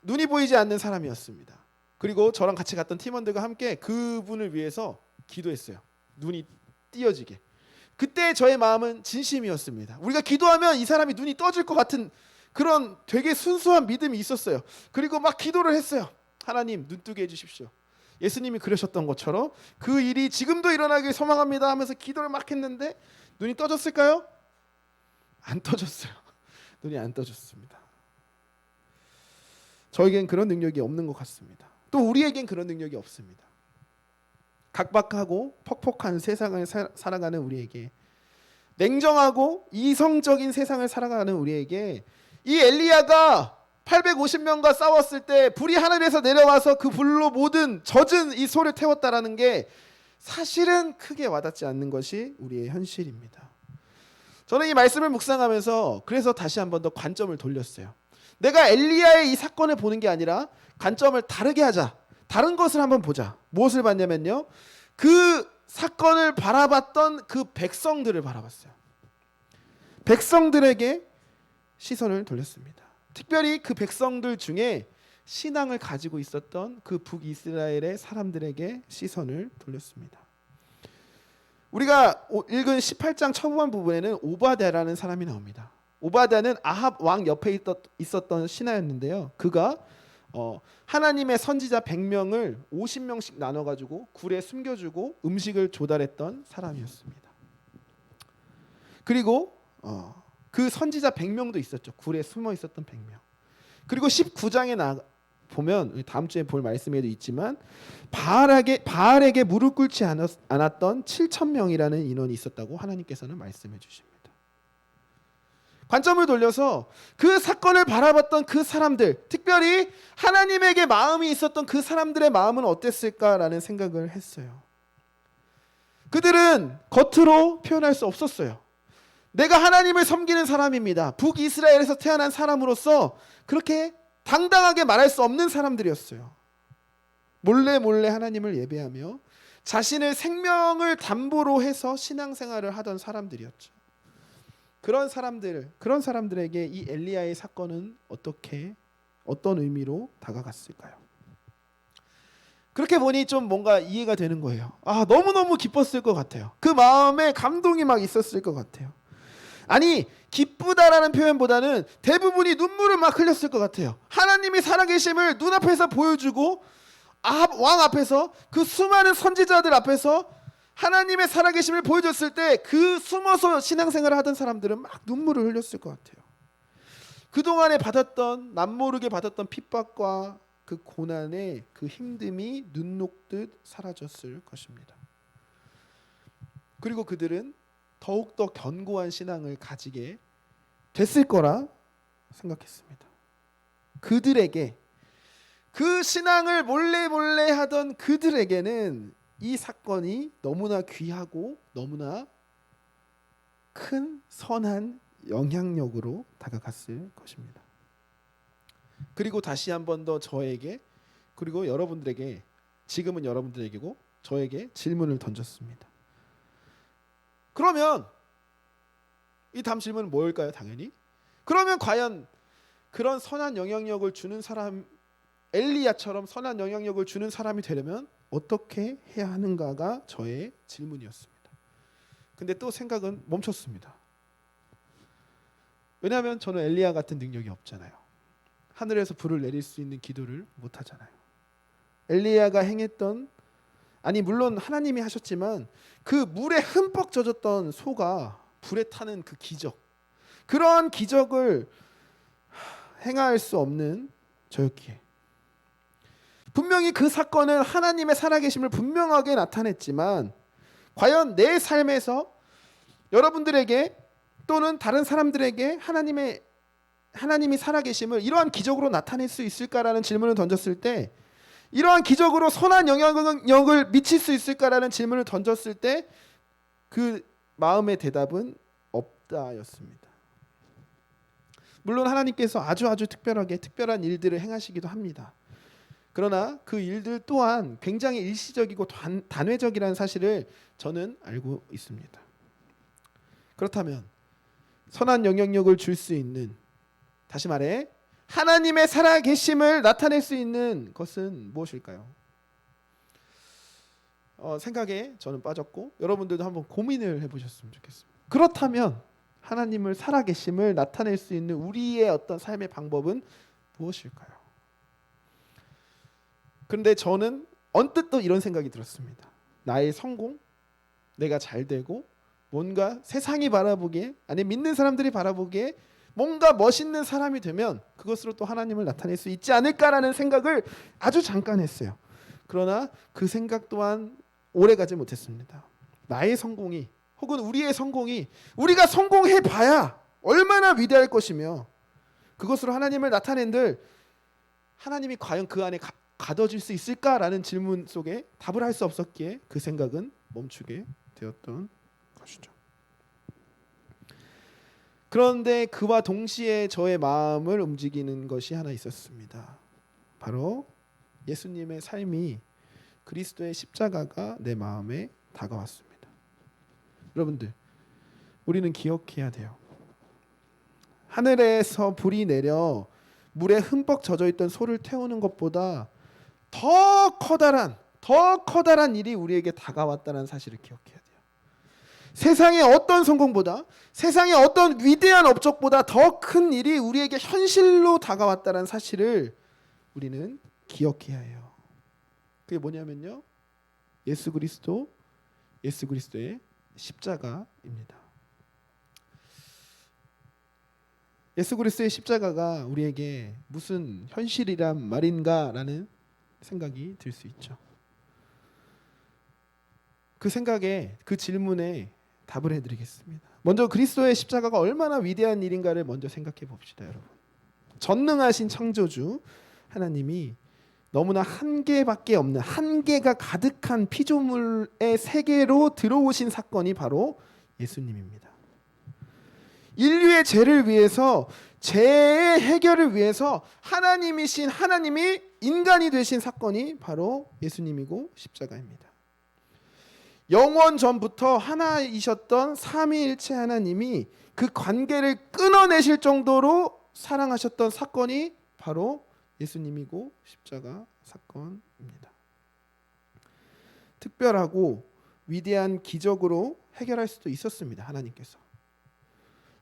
눈이 보이지 않는 사람이었습니다. 그리고 저랑 같이 갔던 팀원들과 함께 그분을 위해서 기도했어요. 눈이 띄어지게. 그때 저의 마음은 진심이었습니다. 우리가 기도하면 이 사람이 눈이 떠질 것 같은 그런 되게 순수한 믿음이 있었어요. 그리고 막 기도를 했어요. 하나님 눈뜨게 해주십시오. 예수님이 그러셨던 것처럼 그 일이 지금도 일어나길 소망합니다 하면서 기도를 막 했는데 눈이 떠졌을까요? 안 떠졌어요. 눈이 안 떠졌습니다. 저에겐 그런 능력이 없는 것 같습니다. 또 우리에겐 그런 능력이 없습니다. 각박하고 퍽퍽한 세상을 살아가는 우리에게, 냉정하고 이성적인 세상을 살아가는 우리에게 이 엘리야가 850명과 싸웠을 때 불이 하늘에서 내려와서 그 불로 모든 젖은 이 소를 태웠다라는 게 사실은 크게 와닿지 않는 것이 우리의 현실입니다. 저는 이 말씀을 묵상하면서 그래서 다시 한 번 더 관점을 돌렸어요. 내가 엘리야의 이 사건을 보는 게 아니라 관점을 다르게 하자. 다른 것을 한번 보자. 무엇을 봤냐면요, 그 사건을 바라봤던 그 백성들을 바라봤어요. 백성들에게 시선을 돌렸습니다. 특별히 그 백성들 중에 신앙을 가지고 있었던 그 북이스라엘의 사람들에게 시선을 돌렸습니다. 우리가 읽은 18장 초반 부분에는 오바댜라는 사람이 나옵니다. 오바댜는 아합 왕 옆에 있었던 신하였는데요. 그가 하나님의 선지자 100명을 50명씩 나눠가지고 굴에 숨겨주고 음식을 조달했던 사람이었습니다. 그리고 그 선지자 100명도 있었죠. 굴에 숨어 있었던 100명. 그리고 19장에 보면 다음 주에 볼 말씀에도 있지만 바알에게 무릎 꿇지 않았던 7,000명이라는 인원이 있었다고 하나님께서는 말씀해 주십니다. 관점을 돌려서 그 사건을 바라봤던 그 사람들, 특별히 하나님에게 마음이 있었던 그 사람들의 마음은 어땠을까라는 생각을 했어요. 그들은 겉으로 표현할 수 없었어요. 내가 하나님을 섬기는 사람입니다. 북이스라엘에서 태어난 사람으로서 그렇게 당당하게 말할 수 없는 사람들이었어요. 몰래 하나님을 예배하며 자신의 생명을 담보로 해서 신앙생활을 하던 사람들이었죠. 그런 사람들에게 이 엘리야의 사건은 어떻게 어떤 의미로 다가갔을까요? 그렇게 보니 좀 뭔가 이해가 되는 거예요. 아, 너무너무 기뻤을 것 같아요. 그 마음에 감동이 막 있었을 것 같아요. 아니, 기쁘다라는 표현보다는 대부분이 눈물을 막 흘렸을 것 같아요. 하나님이 살아계심을 눈앞에서 보여주고 왕 앞에서, 그 수많은 선지자들 앞에서 하나님의 살아계심을 보여줬을 때 그 숨어서 신앙생활을 하던 사람들은 막 눈물을 흘렸을 것 같아요. 그동안에 받았던, 남모르게 받았던 핍박과 그 고난의 그 힘듦이 눈 녹듯 사라졌을 것입니다. 그리고 그들은 더욱더 견고한 신앙을 가지게 됐을 거라 생각했습니다. 그들에게, 그 신앙을 몰래 하던 그들에게는 이 사건이 너무나 귀하고 너무나 큰 선한 영향력으로 다가갔을 것입니다. 그리고 다시 한 번 더 저에게, 그리고 여러분들에게, 지금은 여러분들에게고 저에게 질문을 던졌습니다. 그러면 이 다음 질문은 뭘까요? 당연히 그러면 과연 그런 선한 영향력을 주는 사람, 엘리야처럼 선한 영향력을 주는 사람이 되려면 어떻게 해야 하는가가 저의 질문이었습니다. 근데 또 생각은 멈췄습니다. 왜냐하면 저는 엘리야 같은 능력이 없잖아요. 하늘에서 불을 내릴 수 있는 기도를 못 하잖아요. 엘리야가 행했던, 아니 물론 하나님이 하셨지만 그 물에 흠뻑 젖었던 소가 불에 타는 그 기적, 그러한 기적을 행할 수 없는 저였기에, 분명히 그 사건은 하나님의 살아계심을 분명하게 나타냈지만 과연 내 삶에서 여러분들에게 또는 다른 사람들에게 하나님이 살아계심을 이러한 기적으로 나타낼 수 있을까라는 질문을 던졌을 때, 이러한 기적으로 선한 영향력을 미칠 수 있을까라는 질문을 던졌을 때 그 마음의 대답은 없다였습니다. 물론 하나님께서 아주 특별하게 특별한 일들을 행하시기도 합니다. 그러나 그 일들 또한 굉장히 일시적이고 단회적이라는 사실을 저는 알고 있습니다. 그렇다면 선한 영향력을 줄 수 있는, 다시 말해 하나님의 살아계심을 나타낼 수 있는 것은 무엇일까요? 생각에 저는 빠졌고 여러분들도 한번 고민을 해보셨으면 좋겠습니다. 그렇다면 하나님을 살아계심을 나타낼 수 있는 우리의 어떤 삶의 방법은 무엇일까요? 그런데 저는 언뜻 또 이런 생각이 들었습니다. 나의 성공, 내가 잘 되고 뭔가 세상이 바라보기에, 아니 믿는 사람들이 바라보기에 뭔가 멋있는 사람이 되면 그것으로 또 하나님을 나타낼 수 있지 않을까라는 생각을 아주 잠깐 했어요. 그러나 그 생각 또한 오래가지 못했습니다. 나의 성공이, 혹은 우리의 성공이, 우리가 성공해봐야 얼마나 위대할 것이며 그것으로 하나님을 나타낸들 하나님이 과연 그 안에 가둬질 수 있을까라는 질문 속에 답을 할 수 없었기에 그 생각은 멈추게 되었던 것이죠. 그런데 그와 동시에 저의 마음을 움직이는 것이 하나 있었습니다. 바로 예수님의 삶이, 그리스도의 십자가가 내 마음에 다가왔습니다. 여러분들, 우리는 기억해야 돼요. 하늘에서 불이 내려 물에 흠뻑 젖어있던 소를 태우는 것보다 더 커다란 일이 우리에게 다가왔다는 사실을 기억해야 돼요. 세상의 어떤 성공보다, 세상의 어떤 위대한 업적보다 더 큰 일이 우리에게 현실로 다가왔다는 사실을 우리는 기억해야 해요. 그게 뭐냐면요, 예수 그리스도의 십자가입니다. 예수 그리스도의 십자가가 우리에게 무슨 현실이란 말인가라는 생각이 들 수 있죠. 그 생각에, 그 질문에 답을 해드리겠습니다. 먼저 그리스도의 십자가가 얼마나 위대한 일인가를 먼저 생각해 봅시다, 여러분. 전능하신 창조주 하나님이 너무나 한계밖에 없는, 한계가 가득한 피조물의 세계로 들어오신 사건이 바로 예수님입니다. 인류의 죄를 위해서, 죄의 해결을 위해서 하나님이 인간이 되신 사건이 바로 예수님이고 십자가입니다. 영원 전부터 하나이셨던 삼위일체 하나님이 그 관계를 끊어내실 정도로 사랑하셨던 사건이 바로 예수님이고 십자가 사건입니다. 특별하고 위대한 기적으로 해결할 수도 있었습니다. 하나님께서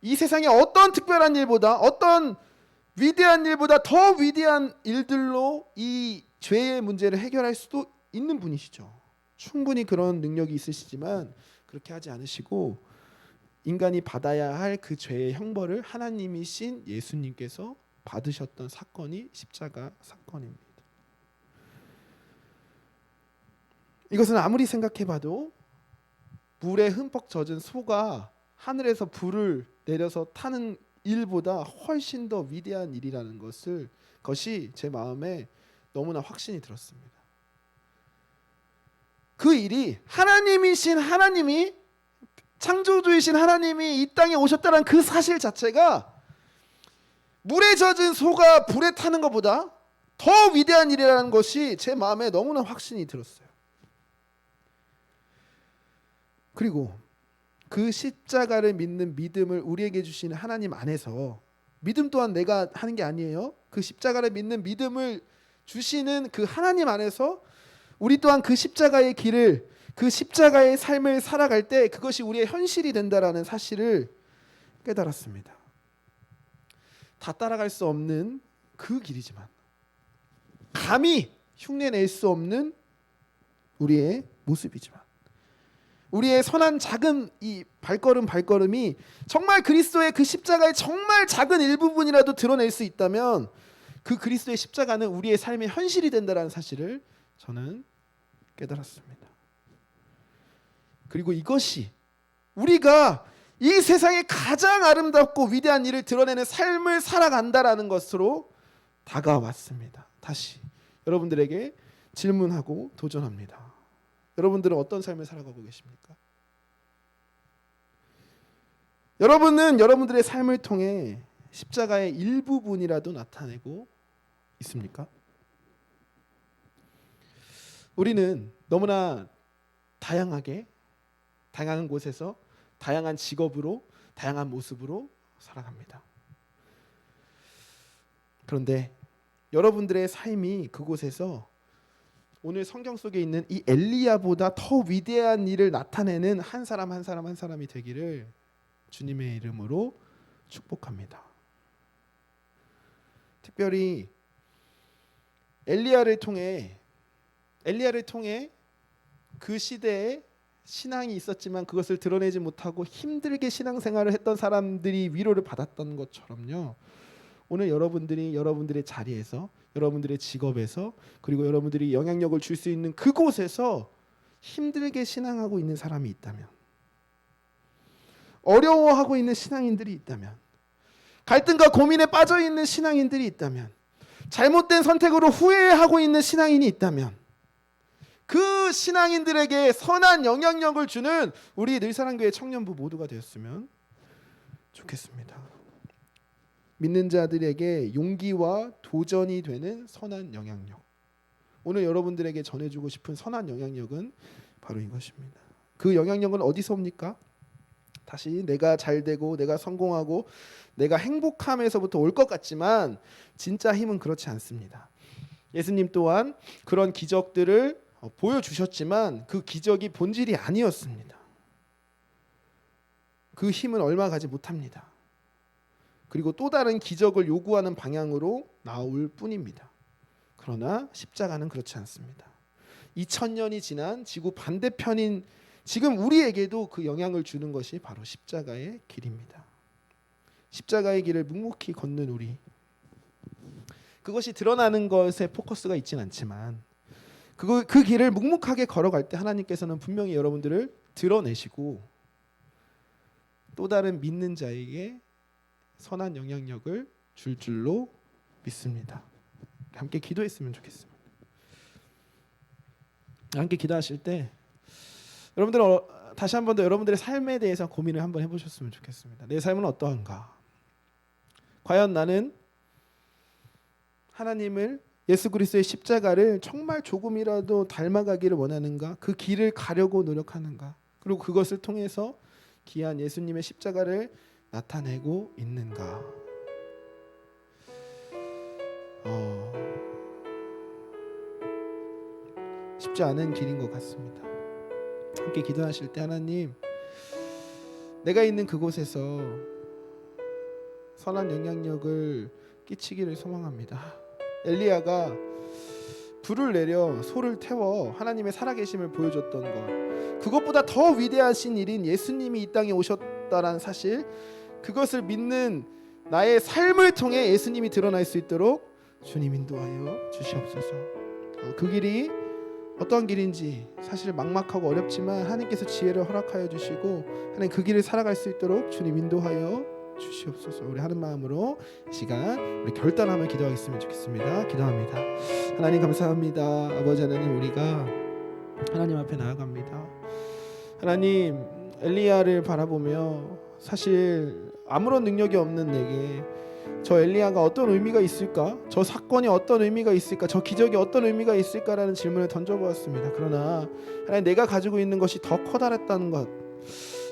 이 세상에 어떤 특별한 일보다, 어떤 위대한 일보다 더 위대한 일들로 이 죄의 문제를 해결할 수도 있는 분이시죠. 충분히 그런 능력이 있으시지만 그렇게 하지 않으시고 인간이 받아야 할 그 죄의 형벌을 하나님이신 예수님께서 받으셨던 사건이 십자가 사건입니다. 이것은 아무리 생각해봐도 물에 흠뻑 젖은 소가 하늘에서 불을 내려서 타는 일보다 훨씬 더 위대한 일이라는 것이 제 마음에 너무나 확신이 들었습니다. 그 일이 하나님이 창조주이신 하나님이 이 땅에 오셨다는 그 사실 자체가 물에 젖은 소가 불에 타는 것보다 더 위대한 일이라는 것이 제 마음에 너무나 확신이 들었어요. 그리고 그 십자가를 믿는 믿음을 우리에게 주시는 하나님 안에서, 믿음 또한 내가 하는 게 아니에요. 그 십자가를 믿는 믿음을 주시는 그 하나님 안에서 우리 또한 그 십자가의 길을, 그 십자가의 삶을 살아갈 때 그것이 우리의 현실이 된다라는 사실을 깨달았습니다. 다 따라갈 수 없는 그 길이지만 감히 흉내낼 수 없는 우리의 모습이지만 우리의 선한 작은 이 발걸음이 정말 그리스도의 그 십자가의 정말 작은 일부분이라도 드러낼 수 있다면 그 그리스도의 십자가는 우리의 삶의 현실이 된다는 사실을 저는 깨달았습니다. 그리고 이것이 우리가 이 세상에 가장 아름답고 위대한 일을 드러내는 삶을 살아간다라는 것으로 다가왔습니다. 다시 여러분들에게 질문하고 도전합니다. 여러분들은 어떤 삶을 살아가고 계십니까? 여러분은 여러분들의 삶을 통해 십자가의 일부분이라도 나타내고 있습니까? 우리는 너무나 다양한 곳에서 다양한 직업으로, 다양한 모습으로 살아갑니다. 그런데 여러분들의 삶이 그곳에서 오늘 성경 속에 있는 이 엘리야보다 더 위대한 일을 나타내는 한 사람이 되기를 주님의 이름으로 축복합니다. 특별히 엘리야를 통해 그 시대에 신앙이 있었지만 그것을 드러내지 못하고 힘들게 신앙생활을 했던 사람들이 위로를 받았던 것처럼요. 오늘 여러분들의 자리에서, 여러분들의 직업에서, 그리고 여러분들이 영향력을 줄 수 있는 그곳에서 힘들게 신앙하고 있는 사람이 있다면, 어려워하고 있는 신앙인들이 있다면, 갈등과 고민에 빠져 있는 신앙인들이 있다면, 잘못된 선택으로 후회하고 있는 신앙인이 있다면, 그 신앙인들에게 선한 영향력을 주는 우리 늘사랑교회 청년부 모두가 되었으면 좋겠습니다. 믿는 자들에게 용기와 도전이 되는 선한 영향력. 오늘 여러분들에게 전해주고 싶은 선한 영향력은 바로 이것입니다. 그 영향력은 어디서 옵니까? 다시 내가 잘되고 내가 성공하고 내가 행복함에서부터 올 것 같지만 진짜 힘은 그렇지 않습니다. 예수님 또한 그런 기적들을 보여주셨지만 그 기적이 본질이 아니었습니다. 그 힘은 얼마 가지 못합니다. 그리고 또 다른 기적을 요구하는 방향으로 나올 뿐입니다. 그러나 십자가는 그렇지 않습니다. 2000년이 지난 지구 반대편인 지금 우리에게도 그 영향을 주는 것이 바로 십자가의 길입니다. 십자가의 길을 묵묵히 걷는 우리, 그것이 드러나는 것에 포커스가 있지는 않지만 그 길을 묵묵하게 걸어갈 때 하나님께서는 분명히 여러분들을 드러내시고 또 다른 믿는 자에게 선한 영향력을 줄 줄로 믿습니다. 함께 기도했으면 좋겠습니다. 함께 기도하실 때 여러분들 다시 한 번 더 여러분들의 삶에 대해서 고민을 한번 해보셨으면 좋겠습니다. 내 삶은 어떠한가? 과연 나는 하나님을, 예수 그리스도의 십자가를 정말 조금이라도 닮아가기를 원하는가? 그 길을 가려고 노력하는가? 그리고 그것을 통해서 귀한 예수님의 십자가를 나타내고 있는가? 쉽지 않은 길인 것 같습니다. 함께 기도하실 때 하나님, 내가 있는 그곳에서 선한 영향력을 끼치기를 소망합니다. 엘리야가 불을 내려 소를 태워 하나님의 살아계심을 보여줬던 것, 그것보다 더 위대하신 일인 예수님이 이 땅에 오셨다는 사실, 그것을 믿는 나의 삶을 통해 예수님이 드러날 수 있도록 주님 인도하여 주시옵소서. 그 길이 어떤 길인지 사실 막막하고 어렵지만 하나님께서 지혜를 허락하여 주시고 하나님 그 길을 살아갈 수 있도록 주님 인도하여 주시옵소서. 우리 하는 마음으로 이 시간 우리 결단하며 기도하겠으면 좋겠습니다. 기도합니다. 하나님 감사합니다. 아버지 하나님, 우리가 하나님 앞에 나아갑니다. 하나님, 엘리야를 바라보며 사실 아무런 능력이 없는 내게 저 엘리야가 어떤 의미가 있을까? 저 사건이 어떤 의미가 있을까? 저 기적이 어떤 의미가 있을까라는 질문을 던져보았습니다. 그러나 하나님, 내가 가지고 있는 것이 더 커다랬다는 것,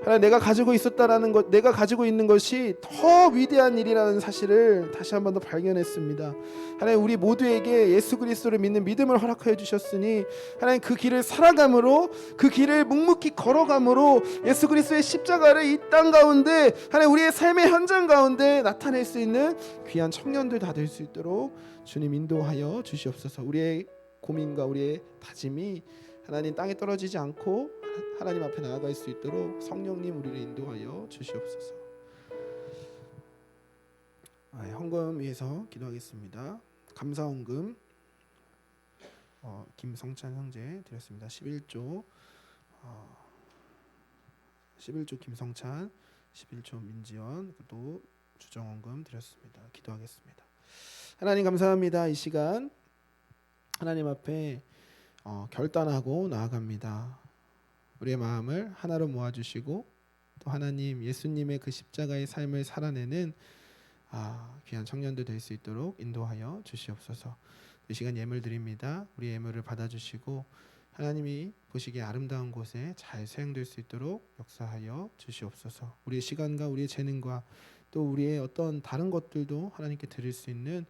하나님, 내가 가지고 있었다라는 것, 내가 가지고 있는 것이 더 위대한 일이라는 사실을 다시 한 번 더 발견했습니다. 하나님, 우리 모두에게 예수 그리스도를 믿는 믿음을 허락하여 주셨으니 하나님, 그 길을 살아감으로, 그 길을 묵묵히 걸어감으로 예수 그리스도의 십자가를 이 땅 가운데, 하나님, 우리의 삶의 현장 가운데 나타낼 수 있는 귀한 청년들 다 될 수 있도록 주님 인도하여 주시옵소서. 우리의 고민과 우리의 다짐이 하나님 땅에 떨어지지 않고 하나님 앞에 나아갈 수 있도록 성령님 우리를 인도하여 주시옵소서. 헌금 위해서 기도하겠습니다. 감사헌금 김성찬 형제 드렸습니다. 11조 11조 김성찬, 11조 민지원, 또 주정헌금 드렸습니다. 기도하겠습니다. 하나님 감사합니다. 이 시간 하나님 앞에 결단하고 나아갑니다. 우리의 마음을 하나로 모아주시고 또 하나님 예수님의 그 십자가의 삶을 살아내는 귀한 청년들 될 수 있도록 인도하여 주시옵소서. 이 시간 예물 드립니다. 우리 예물을 받아주시고 하나님이 보시기에 아름다운 곳에 잘 사용될 수 있도록 역사하여 주시옵소서. 우리의 시간과 우리의 재능과 또 우리의 어떤 다른 것들도 하나님께 드릴 수 있는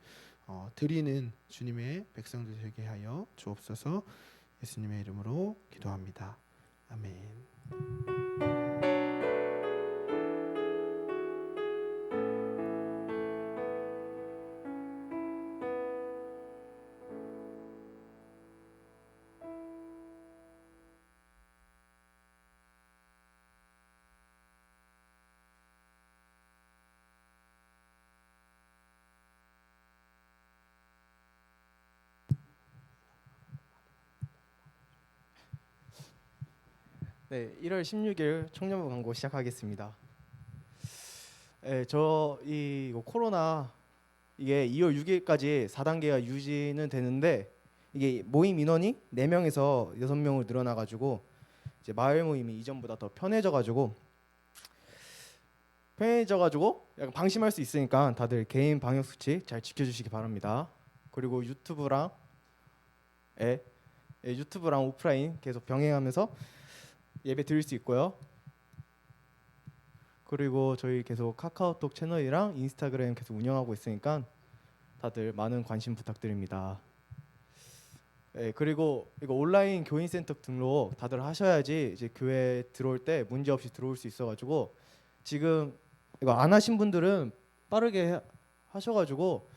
드리는 주님의 백성들 되게 하여 주옵소서. 예수님의 이름으로 기도합니다. 아멘. 네, 1월 16일 청년부 광고 시작하겠습니다. 네, 이 코로나 이게 2월 6일까지 4단계가 유지는 되는데 이게 모임 인원이 4명에서 6명으로 늘어나가지고 이제 마을 모임이 이전보다 더 편해져가지고 약간 방심할 수 있으니까 다들 개인 방역 수칙 잘 지켜주시기 바랍니다. 그리고 유튜브랑 오프라인 계속 병행하면서 예배 드릴 수 있고요. 그리고 저희 계속 카카오톡 채널이랑 인스타그램 계속 운영하고 있으니까 다들 많은 관심 부탁드립니다. 그리고 이거 온라인 교인센터 등록 다들 하셔야지 이제 교회 들어올 때 문제 없이 들어올 수 있어가지고 지금 이거 안 하신 분들은 빠르게 하셔가지고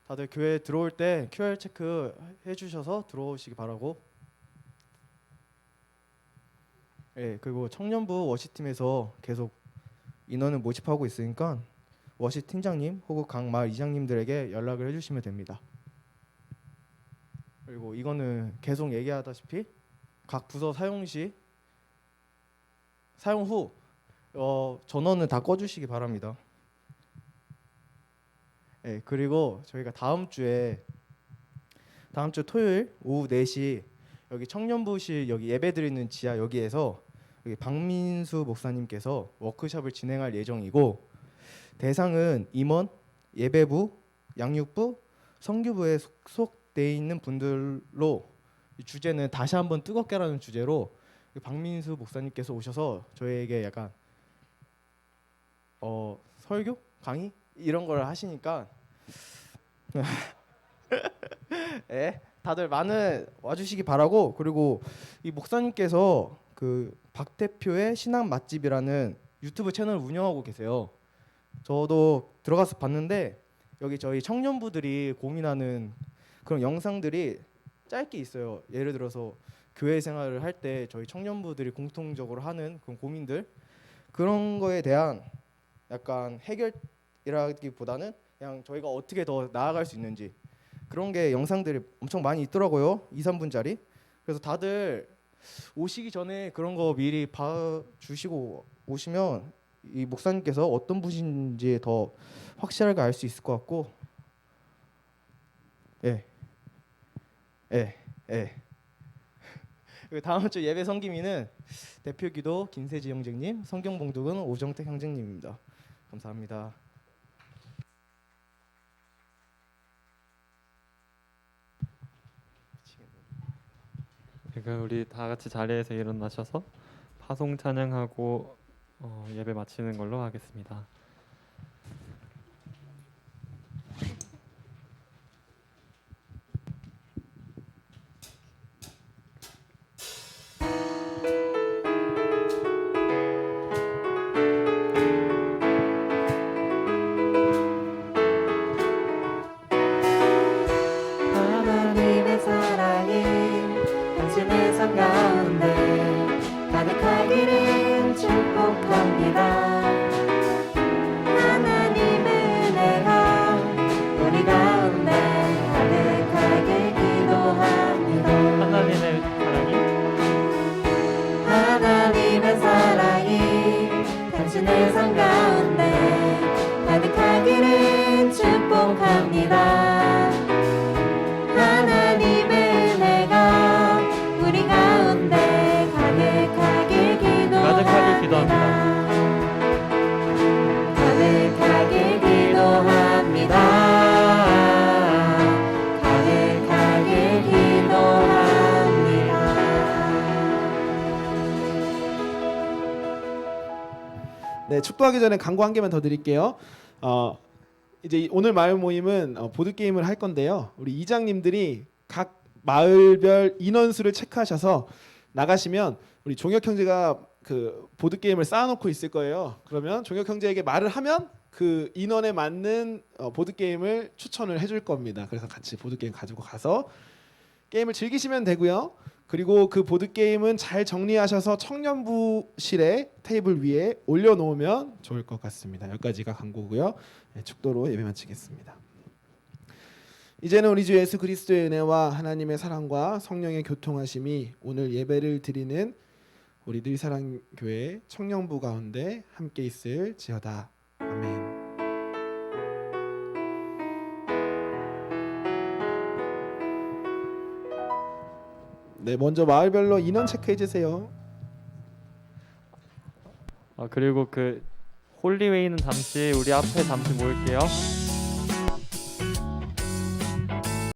다들 교회 들어올 때 QR 체크 해주셔서 들어오시기 바라고. 그리고 청년부 워시팀에서 계속 인원을 모집하고 있으니까 워시 팀장님 혹은 각 마을 이장님들에게 연락을 해주시면 됩니다. 그리고 이거는 계속 얘기하다시피 각 부서 사용 후 전원은 다 꺼주시기 바랍니다. 그리고 저희가 다음 주 토요일 오후 4시 여기 청년부실 여기 예배드리는 지하 여기에서 여기 박민수 목사님께서 워크숍을 진행할 예정이고 대상은 임원, 예배부, 양육부, 성교부에 속돼 있는 분들로 이 주제는 다시 한번 뜨겁게라는 주제로 박민수 목사님께서 오셔서 저희에게 약간 설교, 강의 이런 걸 하시니까 예, 다들 많은 와주시기 바라고. 그리고 이 목사님께서 그 박 대표의 신앙 맛집이라는 유튜브 채널을 운영하고 계세요. 저도 들어가서 봤는데 여기 저희 청년부들이 고민하는 그런 영상들이 짧게 있어요. 예를 들어서 교회 생활을 할 때 저희 청년부들이 공통적으로 하는 그런 고민들, 그런 거에 대한 약간 해결이라기보다는 그냥 저희가 어떻게 더 나아갈 수 있는지 그런 게 영상들이 엄청 많이 있더라고요. 2, 3분짜리. 그래서 다들 오시기 전에 그런 거 미리 봐주시고 오시면 이 목사님께서 어떤 분인지 더 확실하게 알 수 있을 것 같고, 예, 예, 예. 그리고 다음 주 예배 섬김이는 대표기도 김세지 형제님, 성경 봉독은 오정택 형제님입니다. 감사합니다. 그러니까 우리 다 같이 자리에서 일어나셔서 파송 찬양하고 예배 마치는 걸로 하겠습니다. 하나님의 사랑이 당신의 삶 가운데 가득하기를 축복합니다. 하나님의 은혜가 우리 가운데 가득하길 기도합니다. 하나님의 사랑이 하나님의 사랑이 당신의 삶 가운데 가득하기를 축복합니다. 하나님의 은혜가 우리 가운데 가득하길 기도합니다. 가득하길 기도합니다. 가득하길 기도합니다. 네, 축도하기 전에 광고 한 개만 더 드릴게요. 이제 오늘 마을 모임은 보드 게임을 할 건데요. 우리 이장님들이 각 마을별 인원수를 체크하셔서 나가시면 우리 종혁 형제가 그 보드 게임을 쌓아놓고 있을 거예요. 그러면 종혁 형제에게 말을 하면 그 인원에 맞는 보드 게임을 추천을 해줄 겁니다. 그래서 같이 보드 게임 가지고 가서 게임을 즐기시면 되고요. 그리고 그 보드 게임은 잘 정리하셔서 청년부실에 테이블 위에 올려놓으면 좋을 것 같습니다. 여기까지가 광고고요. 네, 축도로 예배 마치겠습니다. 이제는 우리 주 예수 그리스도의 은혜와 하나님의 사랑과 성령의 교통하심이 오늘 예배를 드리는 우리 늘사랑교회 청년부 가운데 함께 있을지어다. 아멘. 네, 먼저 마을별로 인원 체크해 주세요. 그리고 그 홀리웨이는 잠시 우리 앞에 잠시 모일게요.